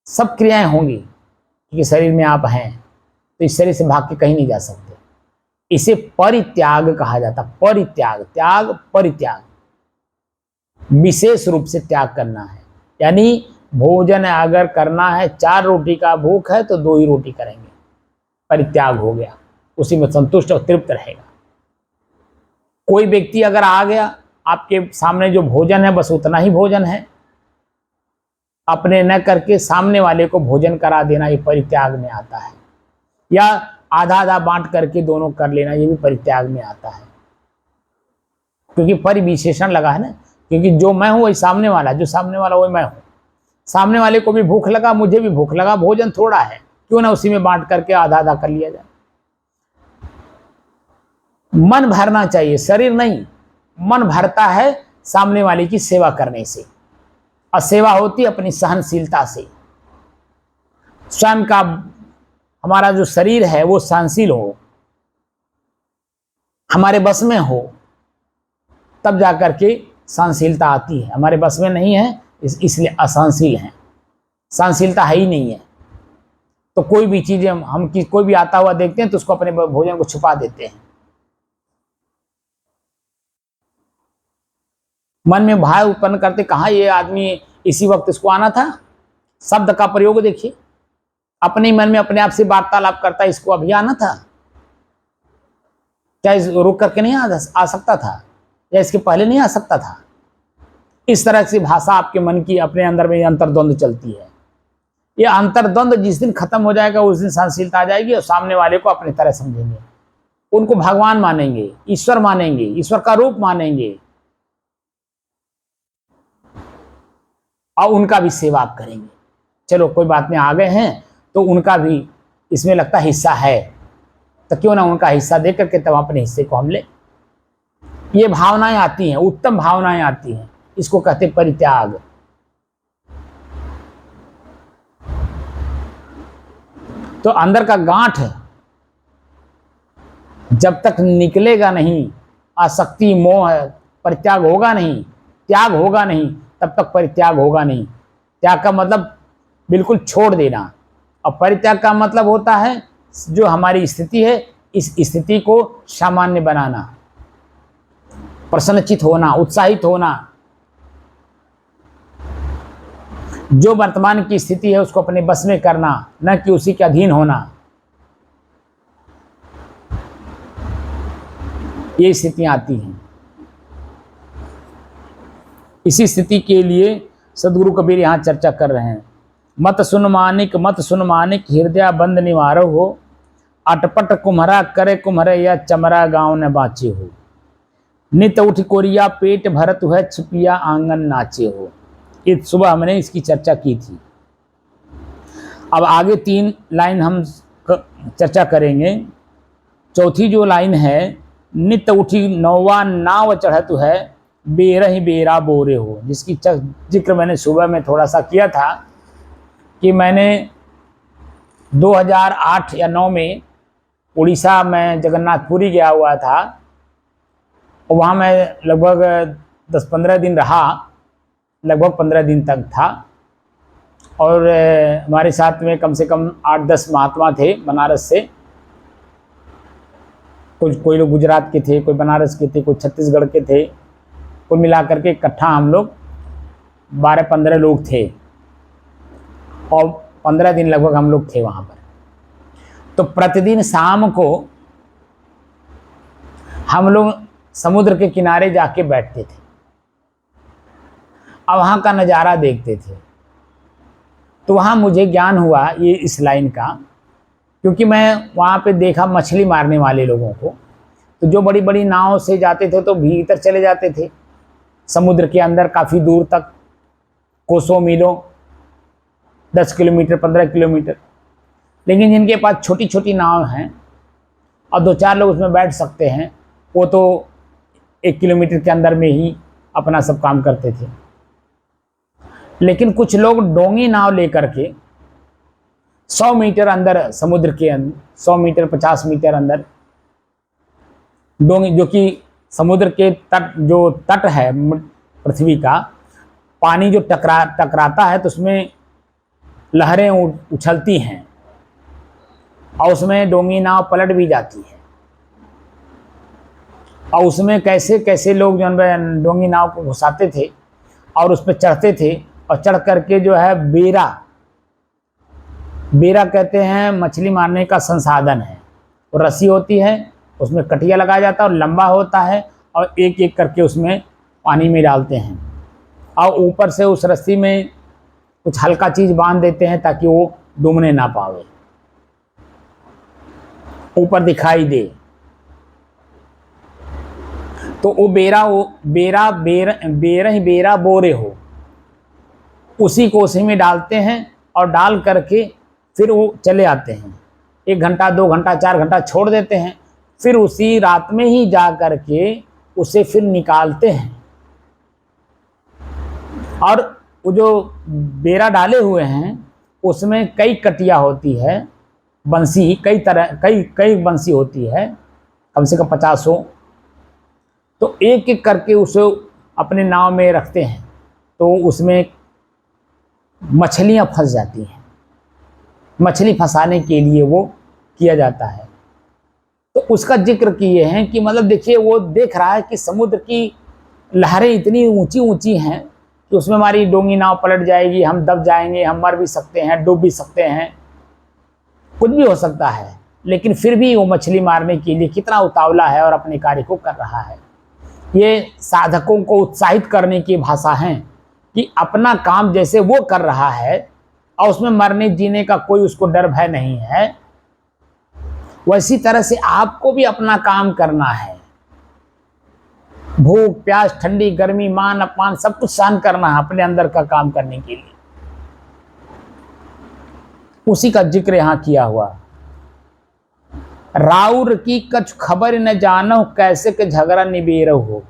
सब क्रियाएं होंगी, क्योंकि शरीर में आप हैं। तो इस शरीर से भाग के कहीं नहीं जा सकते। इसे परित्याग कहा जाता। परित्याग, त्याग, परित्याग, विशेष रूप से त्याग करना है। यानी भोजन अगर करना है, 4 रोटी का भूख है तो 2 ही रोटी करेंगे, परित्याग हो गया, उसी में संतुष्ट और तृप्त रहेगा। कोई व्यक्ति अगर आ गया, आपके सामने जो भोजन है बस उतना ही भोजन है, अपने न करके सामने वाले को भोजन करा देना, ये परित्याग में आता है। या आधा आधा बांट करके दोनों कर लेना, ये भी परित्याग में आता है। क्योंकि परिविशेषण लगा है ना, क्योंकि जो मैं हूं वही सामने वाला, जो सामने वाला वही मैं हूं। सामने वाले को भी भूख लगा, मुझे भी भूख लगा, भोजन थोड़ा है, क्यों ना उसी में बांट करके आधा आधा कर लिया जाए। मन भरना चाहिए, शरीर नहीं। मन भरता है सामने वाले की सेवा करने से, और सेवा होती है अपनी सहनशीलता से। स्वयं का हमारा जो शरीर है वो सहनशील हो, हमारे बस में हो, तब जाकर के सहनशीलता आती है। हमारे बस में नहीं है, इसलिए असहनशील हैं। सहनशीलता है ही नहीं है, तो कोई भी चीजें हम कोई भी आता हुआ देखते हैं तो उसको, अपने भोजन को छुपा देते हैं। मन में भय उत्पन्न करते, कहाँ ये आदमी इसी वक्त इसको आना था। शब्द का प्रयोग देखिए, अपने मन में अपने आप से वार्तालाप करता, इसको अभी आना था क्या? रुक करके नहीं आ सकता था, या इसके पहले नहीं आ सकता था? इस तरह से भाषा आपके मन की, अपने अंदर में अंतर्द्वंद चलती है। ये अंतर्द्वंद जिस दिन खत्म हो जाएगा उस दिन सहनशीलता आ जाएगी, और सामने वाले को अपनी तरह समझेंगे, उनको भगवान मानेंगे, ईश्वर मानेंगे, ईश्वर का रूप मानेंगे। और उनका भी सेवा आप करेंगे। चलो कोई बात नहीं, आ गए हैं तो उनका भी इसमें लगता हिस्सा है, तो क्यों ना उनका हिस्सा दे करके तब अपने हिस्से को हम ले। ये भावनाएं आती हैं, उत्तम भावनाएं आती हैं, इसको कहते परित्याग। तो अंदर का गांठ जब तक निकलेगा नहीं, आसक्ति मोह परित्याग होगा नहीं, त्याग होगा नहीं, तब तक परित्याग होगा नहीं। त्याग का मतलब बिल्कुल छोड़ देना, और परित्याग का मतलब होता है जो हमारी स्थिति है इस स्थिति को सामान्य बनाना, प्रसन्नचित होना, उत्साहित होना। जो वर्तमान की स्थिति है उसको अपने बस में करना, न कि उसी के अधीन होना। ये स्थितियां आती हैं। इसी स्थिति के लिए सदगुरु कबीर यहाँ चर्चा कर रहे हैं। मत सुन मानिक हृदय बंद निवारो हो, अटपट कुम्हरा करे कुम्हरे या चमरा गांव न बाचे हो। नित उठ कोरिया पेट भरत है, छिपिया आंगन नाचे हो। ये सुबह हमने इसकी चर्चा की थी। अब आगे 3 लाइन हम चर्चा करेंगे। चौथी जो लाइन है, नित उठी नौवा नाव चढ़त है, बेरही बेरा बोरे हो, जिसकी जिक्र मैंने सुबह में थोड़ा सा किया था कि मैंने 2008 या 9 में उड़ीसा में जगन्नाथपुरी गया हुआ था, और वहाँ मैं लगभग 10-15 दिन रहा, लगभग 15 दिन तक था। और हमारे साथ में कम से कम 8-10 महात्मा थे बनारस से। कोई लोग गुजरात के थे, कोई बनारस के थे, कोई छत्तीसगढ़ के थे। कुल मिला करके इकट्ठा हम लोग 12-15 लोग थे, और 15 दिन लगभग हम लोग थे वहाँ पर। तो प्रतिदिन शाम को हम लोग समुद्र के किनारे जाके बैठते थे और वहाँ का नज़ारा देखते थे। तो वहाँ मुझे ज्ञान हुआ ये इस लाइन का, क्योंकि मैं वहाँ पे देखा मछली मारने वाले लोगों को। तो जो बड़ी बड़ी नाव से जाते थे तो भीतर चले जाते थे समुद्र के अंदर, काफ़ी दूर तक, कोसों मीलों, 10 किलोमीटर 15 किलोमीटर। लेकिन जिनके पास छोटी छोटी नाव हैं और 2-4 लोग उसमें बैठ सकते हैं, वो तो 1 किलोमीटर के अंदर में ही अपना सब काम करते थे। लेकिन कुछ लोग डोंगी नाव लेकर के 100 मीटर अंदर समुद्र के अंदर, 100 मीटर 50 मीटर अंदर डोंगी, जो कि समुद्र के तट, जो तट है पृथ्वी का, पानी जो टकराता है तो उसमें लहरें उछलती हैं और उसमें डोंगी नाव पलट भी जाती है। और उसमें कैसे कैसे लोग जो है डोंगी नाव को घुसाते थे और उस पर चढ़ते थे, और चढ़ करके जो है बेरा कहते हैं मछली मारने का संसाधन है। और रस्सी होती है, उसमें कटिया लगाया जाता है और लंबा होता है, और एक एक करके उसमें पानी में डालते हैं, और ऊपर से उस रस्सी में कुछ हल्का चीज़ बांध देते हैं ताकि वो डूबने ना पावे, ऊपर दिखाई दे। तो वो बेरा बोरे हो, उसी को उसी में डालते हैं और डाल करके फिर वो चले आते हैं। 1 घंटा 2 घंटा 4 घंटा छोड़ देते हैं, फिर उसी रात में ही जा करके उसे फिर निकालते हैं। और वो जो बेरा डाले हुए हैं उसमें कई कटिया होती है, बंसी, कई बंसी होती है, कम से कम 50 हो। तो एक एक करके उसे अपने नाव में रखते हैं, तो उसमें मछलियां फंस जाती हैं। मछली फंसाने के लिए वो किया जाता है। तो उसका जिक्र किए हैं कि मतलब देखिए, वो देख रहा है कि समुद्र की लहरें इतनी ऊंची ऊंची हैं कि उसमें हमारी डोंगी नाव पलट जाएगी, हम दब जाएंगे, हम मर भी सकते हैं, डूब भी सकते हैं, कुछ भी हो सकता है। लेकिन फिर भी वो मछली मारने के लिए कितना उतावला है और अपने कार्य को कर रहा है। ये साधकों को उत्साहित करने की भाषा है कि अपना काम जैसे वो कर रहा है और उसमें मरने जीने का कोई उसको डर भय नहीं है, वैसी तरह से आपको भी अपना काम करना है। भूख प्यास ठंडी गर्मी मान अपमान सब कुछ सहन करना है अपने अंदर का काम करने के लिए। उसी का जिक्र यहां किया हुआ। राउर की कछ खबर न जानो कैसे के झगड़ा निबेरो हो।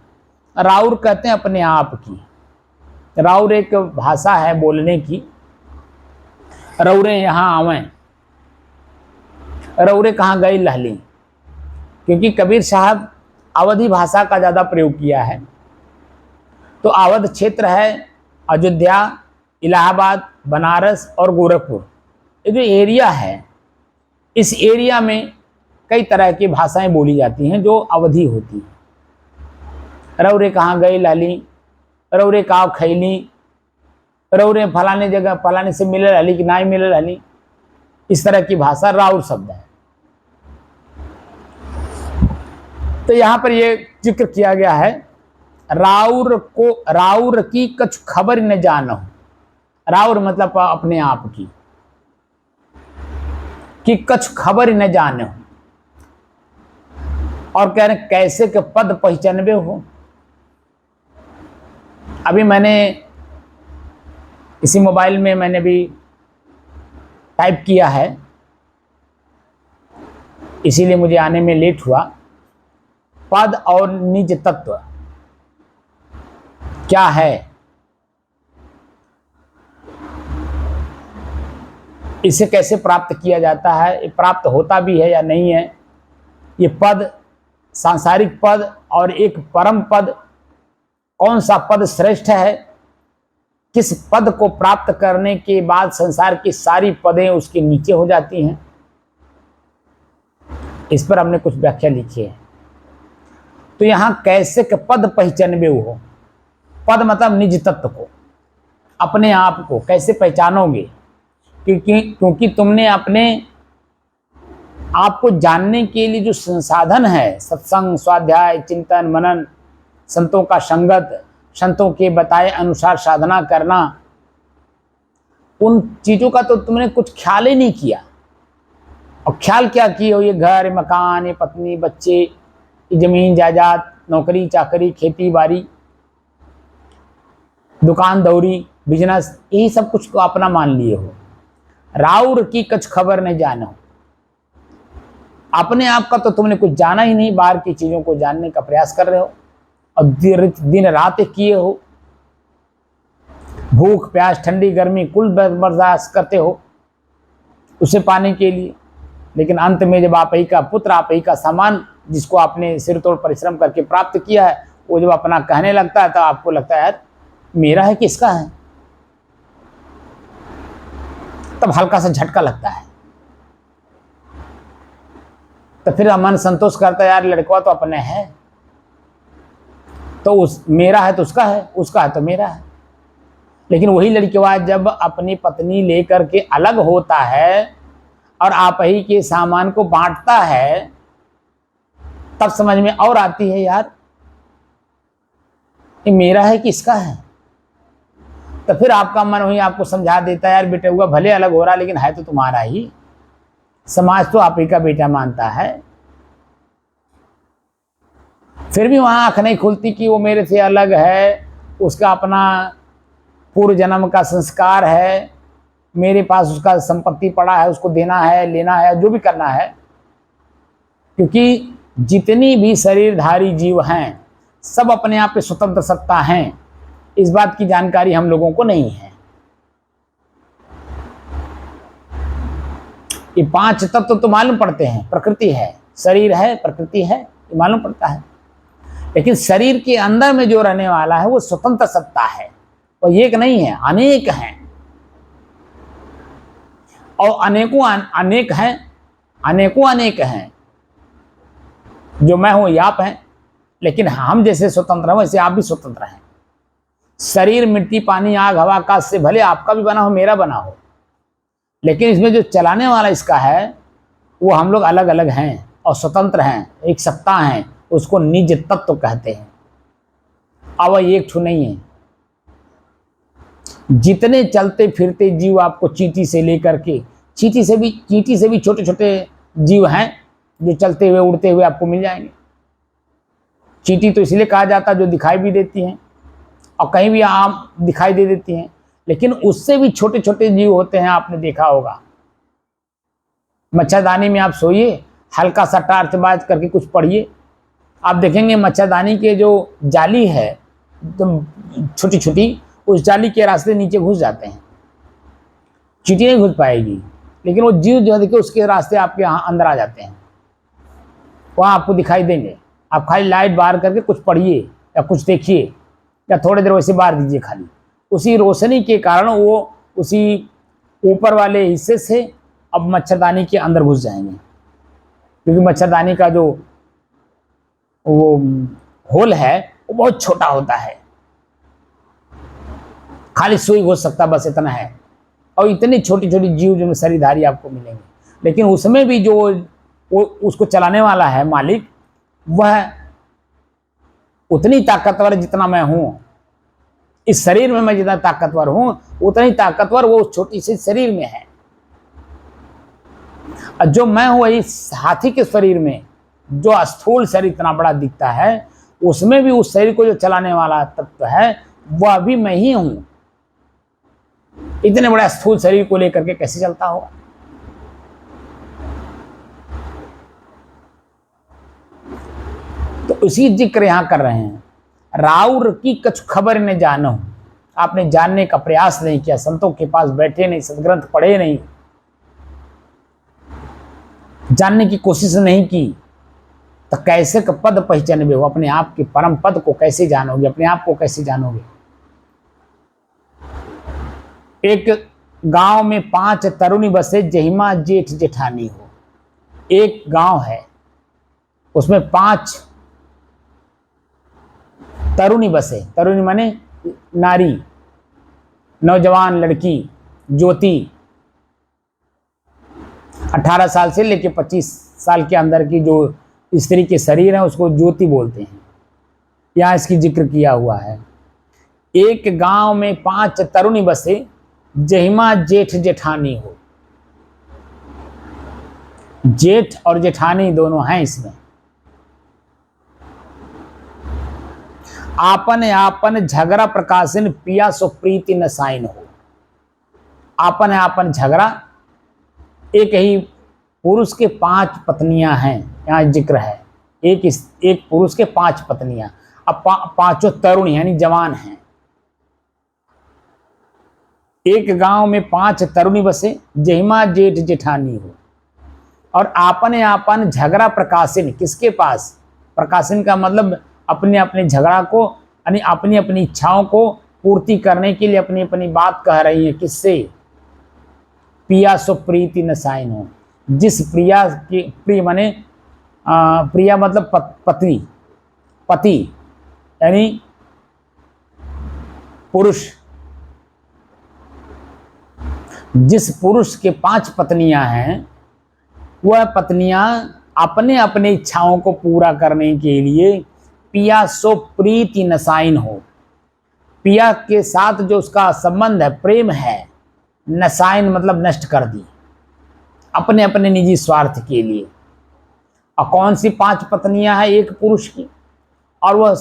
राउर कहते हैं अपने आप की। राउर एक भाषा है बोलने की। रौरे यहां आवें, रौरे कहाँ गए लहली, क्योंकि कबीर साहब अवधी भाषा का ज़्यादा प्रयोग किया है। तो अवध क्षेत्र है अयोध्या, इलाहाबाद, बनारस और गोरखपुर, ये जो एरिया है, इस एरिया में कई तरह की भाषाएं बोली जाती हैं जो अवधी होती हैं। रौरे कहाँ गए लाली, रौरे काव खैली, रौरे फलाने जगह फलाने से मिले लाली कि ना मिले लाली, इस तरह की भाषा राउर शब्द है। तो यहां पर यह जिक्र किया गया है, राउर की कुछ खबर न जानो। राउर मतलब अपने आप की, कि कुछ खबर न जानो। और कह रहे कैसे के पद पहचानबे हो। अभी मैंने इसी मोबाइल में मैंने भी टाइप किया है, इसीलिए मुझे आने में लेट हुआ। पद और निज तत्व क्या है, इसे कैसे प्राप्त किया जाता है, प्राप्त होता भी है या नहीं है। ये पद, सांसारिक पद और एक परम पद, कौन सा पद श्रेष्ठ है, किस पद को प्राप्त करने के बाद संसार की सारी पदें उसके नीचे हो जाती हैं, इस पर हमने कुछ व्याख्या लिखी है। तो यहां कैसे के पद पहचानबे हो। पद मतलब निज तत्व को, अपने आप को कैसे पहचानोगे, क्योंकि तुमने अपने आप को जानने के लिए जो संसाधन है, सत्संग, स्वाध्याय, चिंतन, मनन, संतों का संगत, संतों के बताए अनुसार साधना करना, उन चीजों का तो तुमने कुछ ख्याल ही नहीं किया। और ख्याल क्या किए हो, ये घर मकान, ये पत्नी बच्चे, ये जमीन जायदाद, नौकरी चाकरी, खेती बाड़ी, दुकान दौरी, बिजनेस, यही सब कुछ को अपना मान लिए हो। राउर की कुछ खबर नहीं जानो। अपने आप का तो तुमने कुछ जाना ही नहीं, बाहर की चीजों को जानने का प्रयास कर रहे हो और दिन रात किए हो। भूख प्यास ठंडी गर्मी कुल बर्दाश्त करते हो उसे पाने के लिए, लेकिन अंत में जब आप ही का पुत्र, आप ही का सामान, जिसको आपने सिर तोड़ परिश्रम करके प्राप्त किया है, वो जब अपना कहने लगता है तो आपको लगता है यार मेरा है किसका है, तब हल्का सा झटका लगता है। तो फिर मन संतोष करता है यार लड़का तो अपने है, तो उस मेरा है तो उसका है, उसका है तो मेरा है। लेकिन वही लड़का जब अपनी पत्नी लेकर के अलग होता है और आप ही के सामान को बांटता है, तब समझ में और आती है यार ये मेरा है कि इसका है। तो फिर आपका मन वही आपको समझा देता है यार बेटे हुआ भले अलग हो रहा लेकिन है तो तुम्हारा ही, समाज तो आप ही का बेटा मानता है। फिर भी वहां आंख नहीं खुलती कि वो मेरे से अलग है, उसका अपना पूर्व जन्म का संस्कार है, मेरे पास उसका संपत्ति पड़ा है, उसको देना है, लेना है, जो भी करना है। क्योंकि जितनी भी शरीरधारी जीव हैं सब अपने आप पे स्वतंत्र सत्ता हैं, इस बात की जानकारी हम लोगों को नहीं है। ये पांच तत्व तो मालूम पड़ते हैं, प्रकृति है, शरीर है, प्रकृति है, ये मालूम पड़ता है। लेकिन शरीर के अंदर में जो रहने वाला है वो स्वतंत्र सत्ता है, और एक नहीं है, अनेक हैं। और अनेकों अनेक हैं, अनेकों अनेक हैं। जो मैं हूं ये आप हैं, लेकिन हम जैसे स्वतंत्र हैं वैसे आप भी स्वतंत्र हैं। शरीर मिट्टी पानी आग हवा आकाश से भले आपका भी बना हो मेरा बना हो, लेकिन इसमें जो चलाने वाला इसका है वो हम लोग अलग अलग हैं और स्वतंत्र हैं, एक सत्ता है, उसको निज तत्व कहते हैं। अब एक ठू नहीं है। जितने चलते फिरते जीव आपको चींटी से लेकर के, चींटी से भी छोटे छोटे जीव हैं जो चलते हुए उड़ते हुए आपको मिल जाएंगे। चींटी तो इसलिए कहा जाता है जो दिखाई भी देती हैं और कहीं भी आम दिखाई दे देती हैं, लेकिन उससे भी छोटे छोटे जीव होते हैं, आपने देखा होगा। मच्छरदानी में आप सोइए, हल्का सा टार्च बाज करके कुछ पढ़िए, आप देखेंगे मच्छरदानी के जो जाली है एकदम छोटी छोटी, उस जाली के रास्ते नीचे घुस जाते हैं। चींटी नहीं घुस पाएगी, लेकिन वो जीव जो है देखिए उसके रास्ते आपके यहाँ अंदर आ जाते हैं, वहाँ आपको दिखाई देंगे। आप खाली लाइट बाहर करके कुछ पढ़िए या कुछ देखिए या थोड़ी देर वैसे बाहर दीजिए, खाली उसी रोशनी के कारण वो उसी ऊपर वाले हिस्से से अब मच्छरदानी के अंदर घुस जाएंगे, क्योंकि मच्छरदानी का जो वो होल है वो बहुत छोटा होता है, खाली सुई घुस सकता, बस इतना है। और इतनी छोटी छोटी जीव जो शरीरधारी आपको मिलेंगे, लेकिन उसमें भी जो वो उसको चलाने वाला है मालिक, वह उतनी ताकतवर जितना मैं हूं, इस शरीर में मैं जितना ताकतवर हूं उतनी ताकतवर वो छोटी सी शरीर में है। और जो मैं हूं इस हाथी के शरीर में, जो स्थूल शरीर इतना बड़ा दिखता है, उसमें भी उस शरीर को जो चलाने वाला तत्व है वह भी मैं ही हूं। इतने बड़ा स्थूल शरीर को लेकर के कैसे चलता होगा? तो उसी जिक्र यहां कर रहे हैं, राउर की कुछ खबर न जानो। आपने जानने का प्रयास नहीं किया, संतों के पास बैठे नहीं, सदग्रंथ पढ़े नहीं, जानने की कोशिश नहीं की, तो कैसे का पद पहचानोगे? हो अपने आप के परम पद को कैसे जानोगे? अपने आप को कैसे जानोगे? एक गांव में 5 तरुणी बसे, जहिमा जेठ जेठानी हो। एक गांव है, उसमें 5 तरुणी बसे। तरुणी माने नारी, नौजवान लड़की, ज्योति। 18 साल से लेकर 25 साल के अंदर की जो स्त्री के शरीर है उसको ज्योति बोलते हैं। यहाँ इसकी जिक्र किया हुआ है। एक गांव में 5 तरुणी बसे, जहिमा जेठ जेठानी हो। जेठ और जेठानी दोनों हैं इसमें। आपन आपन झगड़ा प्रकाशन, पिया सो प्रीति नसाइन हो। आपन आपन झगड़ा, एक ही पुरुष के 5 पत्नियां हैं, यहाँ जिक्र है। एक पुरुष के 5 पत्नियां, अब 5 तरुण यानी जवान हैं। एक गांव में 5 तरुणी बसे, जहिमा जेठ जेठानी हो। और आपने आपन झगड़ा प्रकाशन, किसके पास? प्रकाशन का मतलब अपने अपने झगड़ा को, यानी अपनी अपनी इच्छाओं को पूर्ति करने के लिए अपनी अपनी बात कह रही है। किससे? पिया सो प्रीति नसाइन हो। जिस प्रिया की, प्रिय माने प्रिया मतलब पत्नी, पति यानी पुरुष। जिस पुरुष के 5 पत्नियां हैं, वह पत्नियां अपने अपने इच्छाओं को पूरा करने के लिए पिया सो प्रीति नसाइन हो। पिया के साथ जो उसका संबंध है, प्रेम है, नसाइन मतलब नष्ट कर दी अपने अपने निजी स्वार्थ के लिए। और कौन सी 5 पत्नियां हैं एक पुरुष की? और वह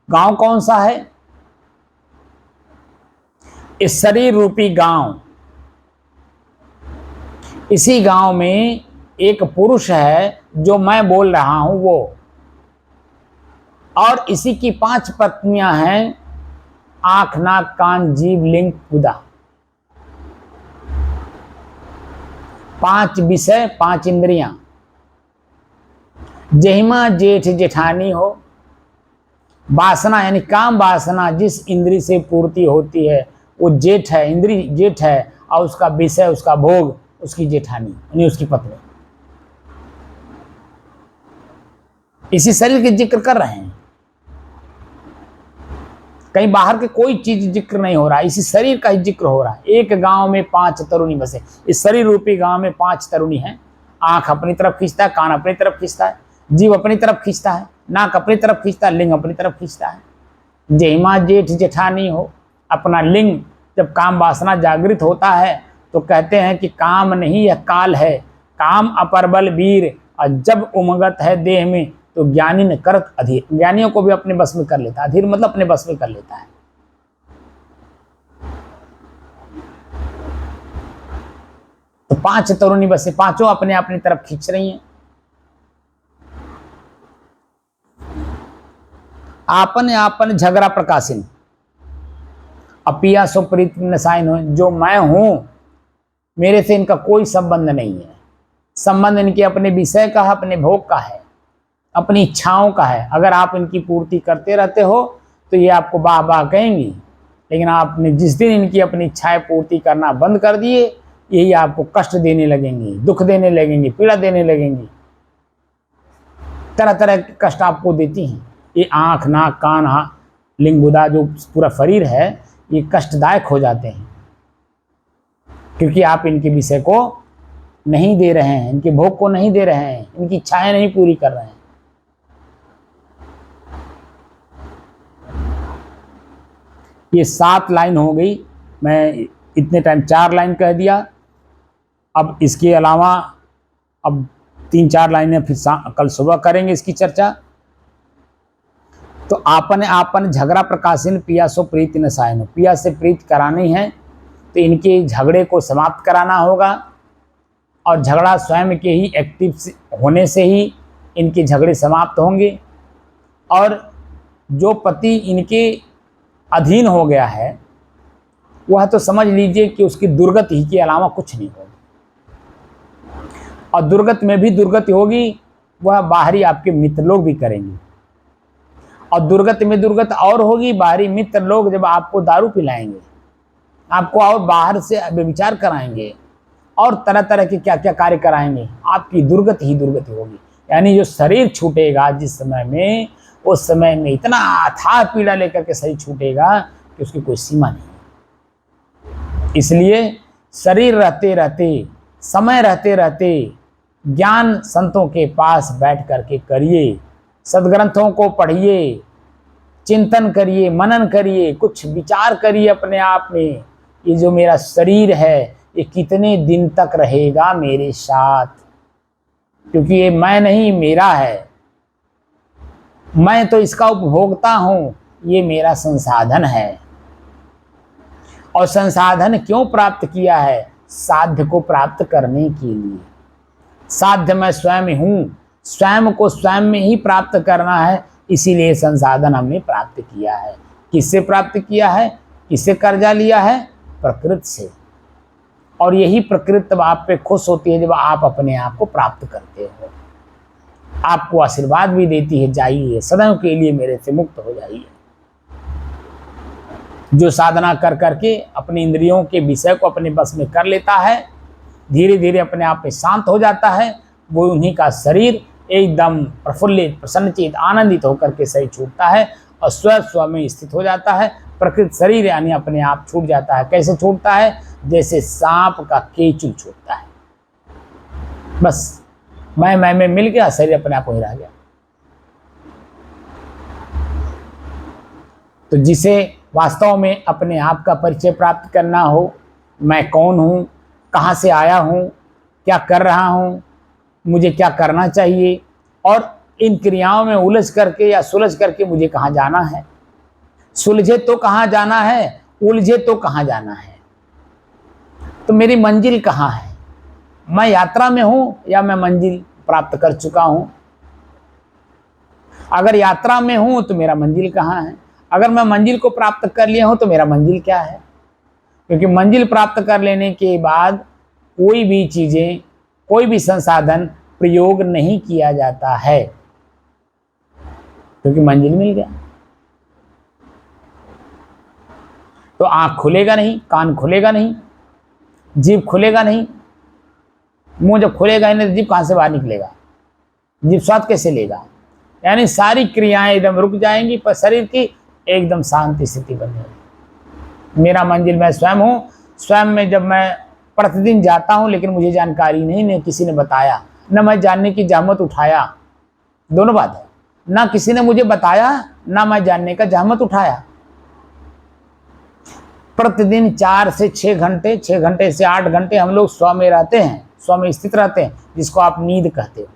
गांव कौन सा है? इस शरीर रूपी गांव। इसी गांव में एक पुरुष है जो मैं बोल रहा हूं वो, और इसी की 5 पत्नियां हैं, आंख नाक कान जीभ लिंग गुदा। 5 विषय, 5 इंद्रियां। जहिमा जेठ जेठानी हो। वासना यानी काम वासना जिस इंद्री से पूर्ति होती है वो जेठ है, इंद्री जेठ है, और उसका विषय, उसका भोग उसकी जेठानी यानी उसकी पत्नी। इसी शरीर के जिक्र कर रहे हैं, कहीं बाहर के कोई चीज जिक्र नहीं हो रहा, इसी शरीर का ही जिक्र हो रहा है। एक गांव में 5 तरुणी बसे। इस शरीर रूपी गांव में 5 तरुणी हैं। आंख अपनी तरफ खींचता है, कान अपनी तरफ खींचता है, जीव अपनी तरफ खींचता है, नाक अपनी तरफ खींचता है, लिंग अपनी तरफ खींचता है। जहिमा जेठ जेठानी हो। अपना लिंग जब काम वासना जागृत होता है तो कहते हैं कि काम नहीं, यह काल है। काम अपर बल वीर, और जब उमगत है देह में तो ज्ञानी ने करत अधीर, ज्ञानियों को भी अपने बस में कर लेता है। अधीर मतलब अपने बस में कर लेता है। तो 5 तरुणी बसें, पांचों अपने अपनी तरफ खींच रही हैं। आपन आपन झगड़ा प्रकाशिन अपिया सो प्रीत नसाइन हो, जो मैं हूं मेरे से इनका कोई संबंध नहीं है। संबंध इनके अपने विषय का है, अपने भोग का है, अपनी इच्छाओं का है। अगर आप इनकी पूर्ति करते रहते हो तो ये आपको वाह वाह कहेंगी, लेकिन आपने जिस दिन इनकी अपनी इच्छाएं पूर्ति करना बंद कर दिए, यही आपको कष्ट देने लगेंगी, दुख देने लगेंगी, पीड़ा देने लगेंगी, तरह तरह के कष्ट आपको देती हैं। ये आँख, नाक, कान, लिंग, बुधा जो पूरा शरीर है, ये कष्टदायक हो जाते हैं, क्योंकि आप इनके विषय को नहीं दे रहे हैं, इनके भोग को नहीं दे रहे हैं, इनकी इच्छाएं नहीं पूरी कर रहे हैं। ये 7 लाइन हो गई, मैं इतने टाइम 4 लाइन कह दिया। अब इसके अलावा अब 3-4 लाइनें फिर कल सुबह करेंगे इसकी चर्चा। तो आपन आपन झगड़ा प्रकाशिन पिया सो प्रीति नसायन, पिया से प्रीत करानी है तो इनके झगड़े को समाप्त कराना होगा, और झगड़ा स्वयं के ही एक्टिव होने से ही इनके झगड़े समाप्त होंगे। और जो पति इनके अधीन हो गया है वह तो समझ लीजिए कि उसकी दुर्गति ही के अलावा कुछ नहीं होगी, और दुर्गति में भी दुर्गति होगी, वह बाहरी आपके मित्र लोग भी करेंगे। और दुर्गति में दुर्गति और होगी, बाहरी मित्र लोग जब आपको दारू पिलाएंगे, आपको और बाहर से व्यभिचार कराएंगे, और तरह तरह के क्या क्या कार्य कराएंगे, आपकी दुर्गति ही दुर्गति होगी। यानी जो शरीर छूटेगा जिस समय में, उस समय में इतना अथाह पीड़ा लेकर के शरीर छूटेगा कि उसकी कोई सीमा नहीं। इसलिए शरीर रहते रहते, समय रहते रहते ज्ञान संतों के पास बैठ करके करिए, सदग्रंथों को पढ़िए, चिंतन करिए, मनन करिए, कुछ विचार करिए अपने आप में, ये जो मेरा शरीर है ये कितने दिन तक रहेगा मेरे साथ, क्योंकि ये मैं नहीं, मेरा है। मैं तो इसका उपभोक्ता हूं, ये मेरा संसाधन है। और संसाधन क्यों प्राप्त किया है? साध्य को प्राप्त करने के लिए। साध्य मैं स्वयं हूं, स्वयं को स्वयं में ही प्राप्त करना है, इसीलिए संसाधन हमने प्राप्त किया है। किससे प्राप्त किया है? किससे कर्जा लिया है? प्रकृति से। और यही प्रकृति तब आप पे खुश होती है जब आप अपने आप को प्राप्त करते हो। आपको आशीर्वाद भी देती है, जाइए सदैव के लिए मेरे से मुक्त हो जाइए। जो साधना कर करके अपनी इंद्रियों के विषय को अपने बस में कर लेता है, धीरे धीरे अपने आप में शांत हो जाता है, वो उन्हीं का शरीर एकदम प्रफुल्लित, प्रसन्नचित, आनंदित होकर के शरीर छूटता है और स्व में स्थित हो जाता है। प्रकृति शरीर यानी अपने आप छूट जाता है। कैसे छूटता है? जैसे सांप का केचुल छूटता है। बस मैं में मिल गया, शरीर अपने आप वहीं रह गया। तो जिसे वास्तव में अपने आप का परिचय प्राप्त करना हो, मैं कौन हूँ, कहाँ से आया हूँ, क्या कर रहा हूँ, मुझे क्या करना चाहिए, और इन क्रियाओं में उलझ करके या सुलझ करके मुझे कहाँ जाना है। सुलझे तो कहाँ जाना है, उलझे तो कहाँ जाना है। तो मेरी मंजिल कहाँ है? मैं यात्रा में हूँ या मैं मंजिल प्राप्त कर चुका हूँ? अगर यात्रा में हूँ तो मेरा मंजिल कहाँ है? अगर मैं मंजिल को प्राप्त कर लिया हूँ तो मेरा मंजिल क्या है? क्योंकि मंजिल प्राप्त कर लेने के बाद कोई भी चीज़ें, कोई भी संसाधन प्रयोग नहीं किया जाता है, क्योंकि मंजिल मिल गया। तो आँख खुलेगा नहीं, कान खुलेगा नहीं, जीभ खुलेगा नहीं। मुंह जब खुलेगा ही नहीं तो जीभ कहाँ से बाहर निकलेगा? जीभ स्वाद कैसे लेगा? यानी सारी क्रियाएं एकदम रुक जाएंगी, पर शरीर की एकदम शांति स्थिति बनेगी। मेरा मंजिल मैं स्वयं हूँ। स्वयं में जब मैं प्रतिदिन जाता हूँ, लेकिन मुझे जानकारी नहीं किसी ने बताया, न मैं जानने की जहमत उठाया। दोनों बात है, ना किसी ने मुझे बताया, ना मैं जानने का जहमत उठाया। प्रतिदिन 4 से 6 घंटे, 6 घंटे से 8 घंटे हम लोग स्व में रहते हैं, स्व में स्थित रहते हैं, जिसको आप नींद कहते हो।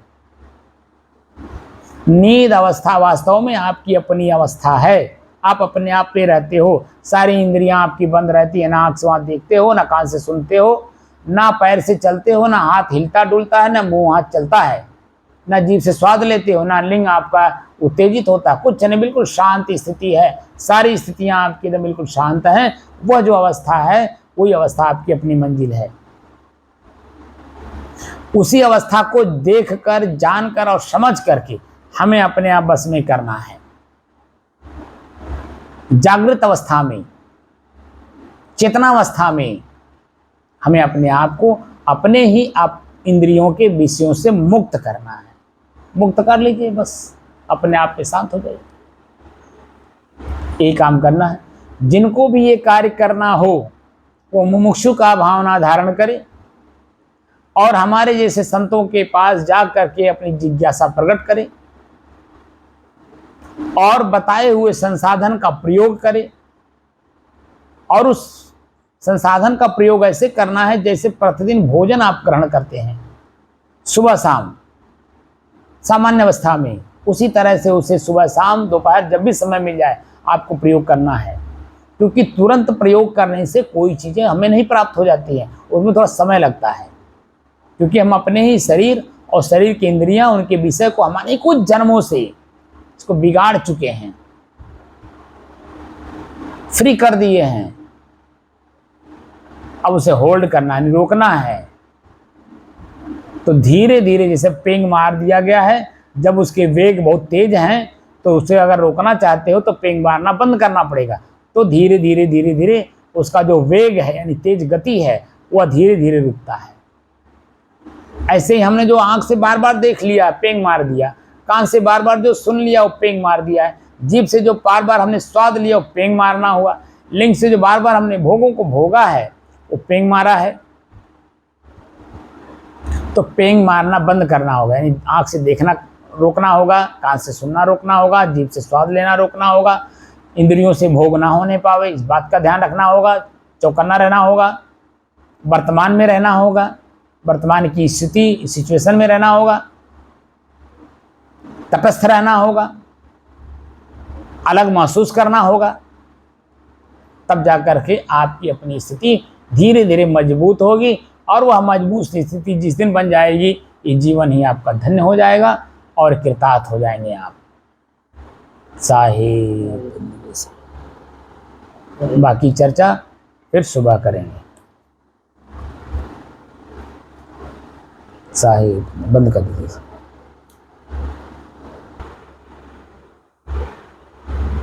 नींद अवस्था वास्तव में आपकी अपनी अवस्था है। आप अपने आप पे रहते हो, सारी इंद्रियां आपकी बंद रहती है, ना आँख से वहाँ देखते हो, ना कान से सुनते हो, ना पैर से चलते हो, ना हाथ हिलता डुलता है, ना मुंह हाथ चलता है, ना जीभ से स्वाद लेते हो, ना लिंग आपका उत्तेजित होता, कुछ नहीं, बिल्कुल शांत स्थिति है। सारी स्थितियां आपकी एकदम बिल्कुल शांत हैं। वह जो अवस्था है वही अवस्था आपकी अपनी मंजिल है। उसी अवस्था को देखकर, जानकर और समझ करके हमें अपने आप बस में करना है। जागृत अवस्था में, चेतनावस्था में हमें अपने आप को अपने ही आप इंद्रियों के विषयों से मुक्त करना है। मुक्त कर लीजिए, बस अपने आप पे शांत हो जाइए। ये काम करना है। जिनको भी ये कार्य करना हो वो मुमुक्षु का भावना धारण करे और हमारे जैसे संतों के पास जा करके अपनी जिज्ञासा प्रकट करे और बताए हुए संसाधन का प्रयोग करे। और उस संसाधन का प्रयोग ऐसे करना है जैसे प्रतिदिन भोजन आप ग्रहण करते हैं सुबह शाम, सामान्य अवस्था में, उसी तरह से उसे सुबह शाम दोपहर जब भी समय मिल जाए आपको प्रयोग करना है। क्योंकि तुरंत प्रयोग करने से कोई चीज़ें हमें नहीं प्राप्त हो जाती हैं, उसमें थोड़ा समय लगता है। क्योंकि हम अपने ही शरीर और शरीर की इंद्रियां, उनके विषय को हमारे कुछ जन्मों से इसको बिगाड़ चुके हैं, फ्री कर दिए हैं। अब उसे होल्ड करना है, रोकना है। तो धीरे धीरे जैसे पेंग मार दिया गया है, जब उसके वेग बहुत तेज हैं तो उसे अगर रोकना चाहते हो तो पेंग मारना बंद करना पड़ेगा। तो धीरे धीरे धीरे धीरे उसका जो वेग है यानी तेज गति है वह धीरे धीरे रुकता है। ऐसे ही हमने जो आंख से बार बार देख लिया, पेंग मार दिया, कान से बार बार जो सुन लिया वो पेंग मार दिया है, जीभ से जो बार बार हमने स्वाद लिया वो पेंग मारना हुआ, लिंग से जो बार बार हमने भोगों को भोगा है वो पेंग मारा है। तो पेंग मारना बंद करना होगा, यानी आंख से देखना रोकना होगा, कान से सुनना रोकना होगा, जीभ से स्वाद लेना रोकना होगा, इंद्रियों से भोग ना होने पावे, इस बात का ध्यान रखना होगा, चौकन्ना रहना होगा, वर्तमान में रहना होगा, वर्तमान की स्थिति सिचुएशन में रहना होगा, तटस्थ रहना होगा, अलग महसूस करना होगा। तब जाकर के आपकी अपनी स्थिति धीरे धीरे मजबूत होगी और वह मजबूत स्थिति जिस दिन बन जाएगी, ये जीवन ही आपका धन्य हो जाएगा और कृतार्थ हो जाएंगे आप। साहिब, बाकी चर्चा फिर सुबह करेंगे। साहिब बंद कर दीजिए।